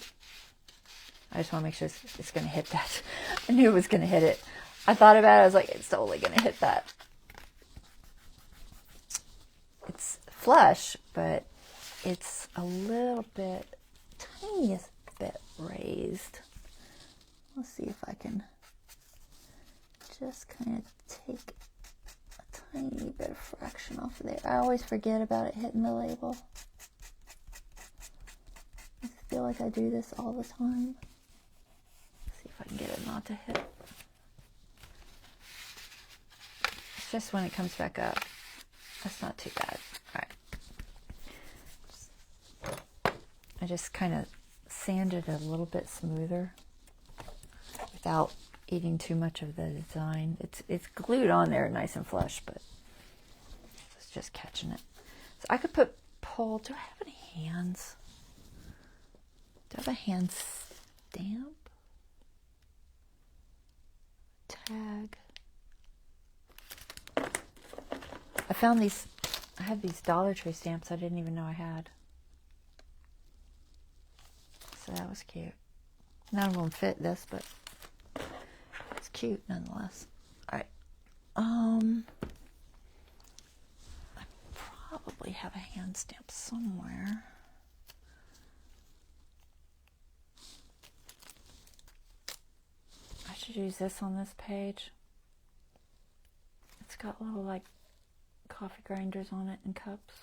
I just want to make sure it's going to hit that. I knew it was going to hit it. I thought about it. I was like, it's totally going to hit that. It's flush, but it's a little bit, tiniest bit raised. Let's see if I can just kind of take tiny bit of fraction off of there. I always forget about it hitting the label. I feel like I do this all the time. Let's see if I can get it not to hit. It's just when it comes back up. That's not too bad. All right. I just kind of sanded it a little bit smoother without eating too much of the design. It's glued on there nice and flush, but it's just catching it. So I could put pull. Do I have any hands? Do I have a hand stamp? Tag. found these, I had these Dollar Tree stamps I didn't even know I had. So that was cute. None of them fit this, but it's cute nonetheless. All right. I probably have a hand stamp somewhere. I should use this on this page. It's got little like coffee grinders on it and cups.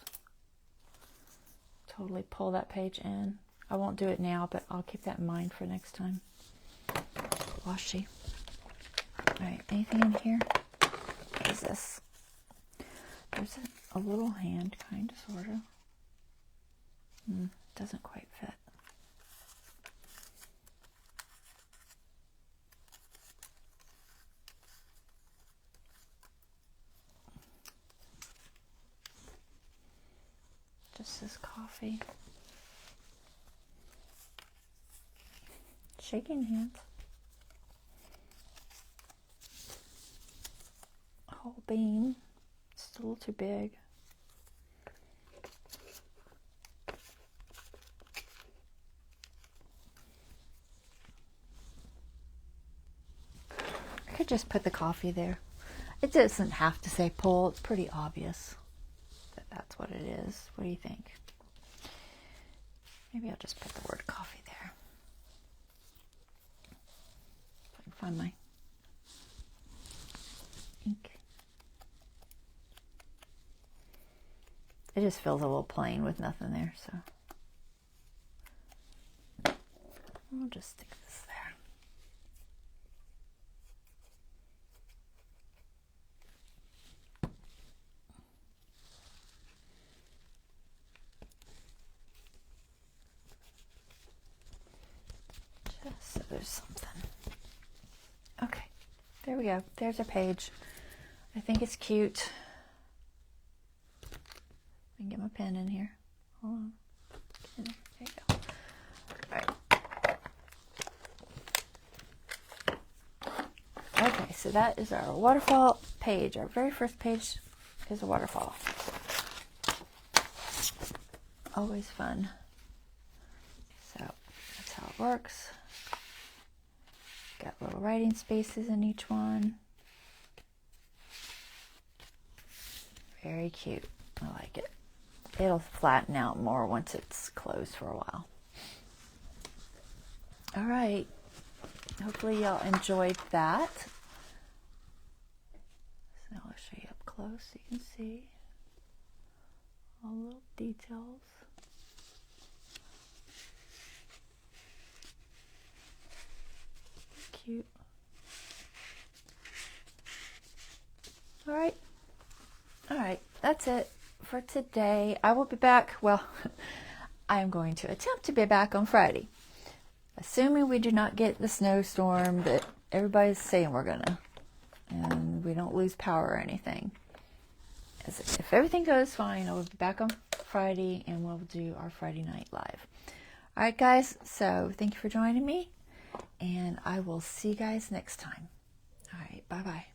Totally pull that page in. I won't do it now, but I'll keep that in mind for next time. Washi. Alright, anything in here? What is this? There's a little hand, kind of, sort of. Doesn't quite fit. Just this coffee. Shaking hands. Whole bean. It's a little too big. I could just put the coffee there. It doesn't have to say pull. It's pretty obvious that that's what it is. What do you think? Maybe I'll just put the word coffee there. If I can find my ink. It just feels a little plain with nothing there, so I'll just stick this there. Just so there's something. Okay, there we go. There's a page. I think it's cute. I can get my pen in here. Hold on. There you go. Alright. Okay, so that is our waterfall page. Our very first page is a waterfall. Always fun. So that's how it works. Got little writing spaces in each one. Very cute. I like it. It'll flatten out more once it's closed for a while. All right. Hopefully y'all enjoyed that. So I'll show you up close so you can see all the little details. Cute. All right. All right. That's it for today. I will be back. Well, I am going to attempt to be back on Friday, assuming we do not get the snowstorm that everybody's saying we're gonna, and we don't lose power or anything. If everything goes fine, I will be back on Friday and we'll do our Friday night live. All right, guys. So thank you for joining me, and I will see you guys next time. All right. Bye-bye.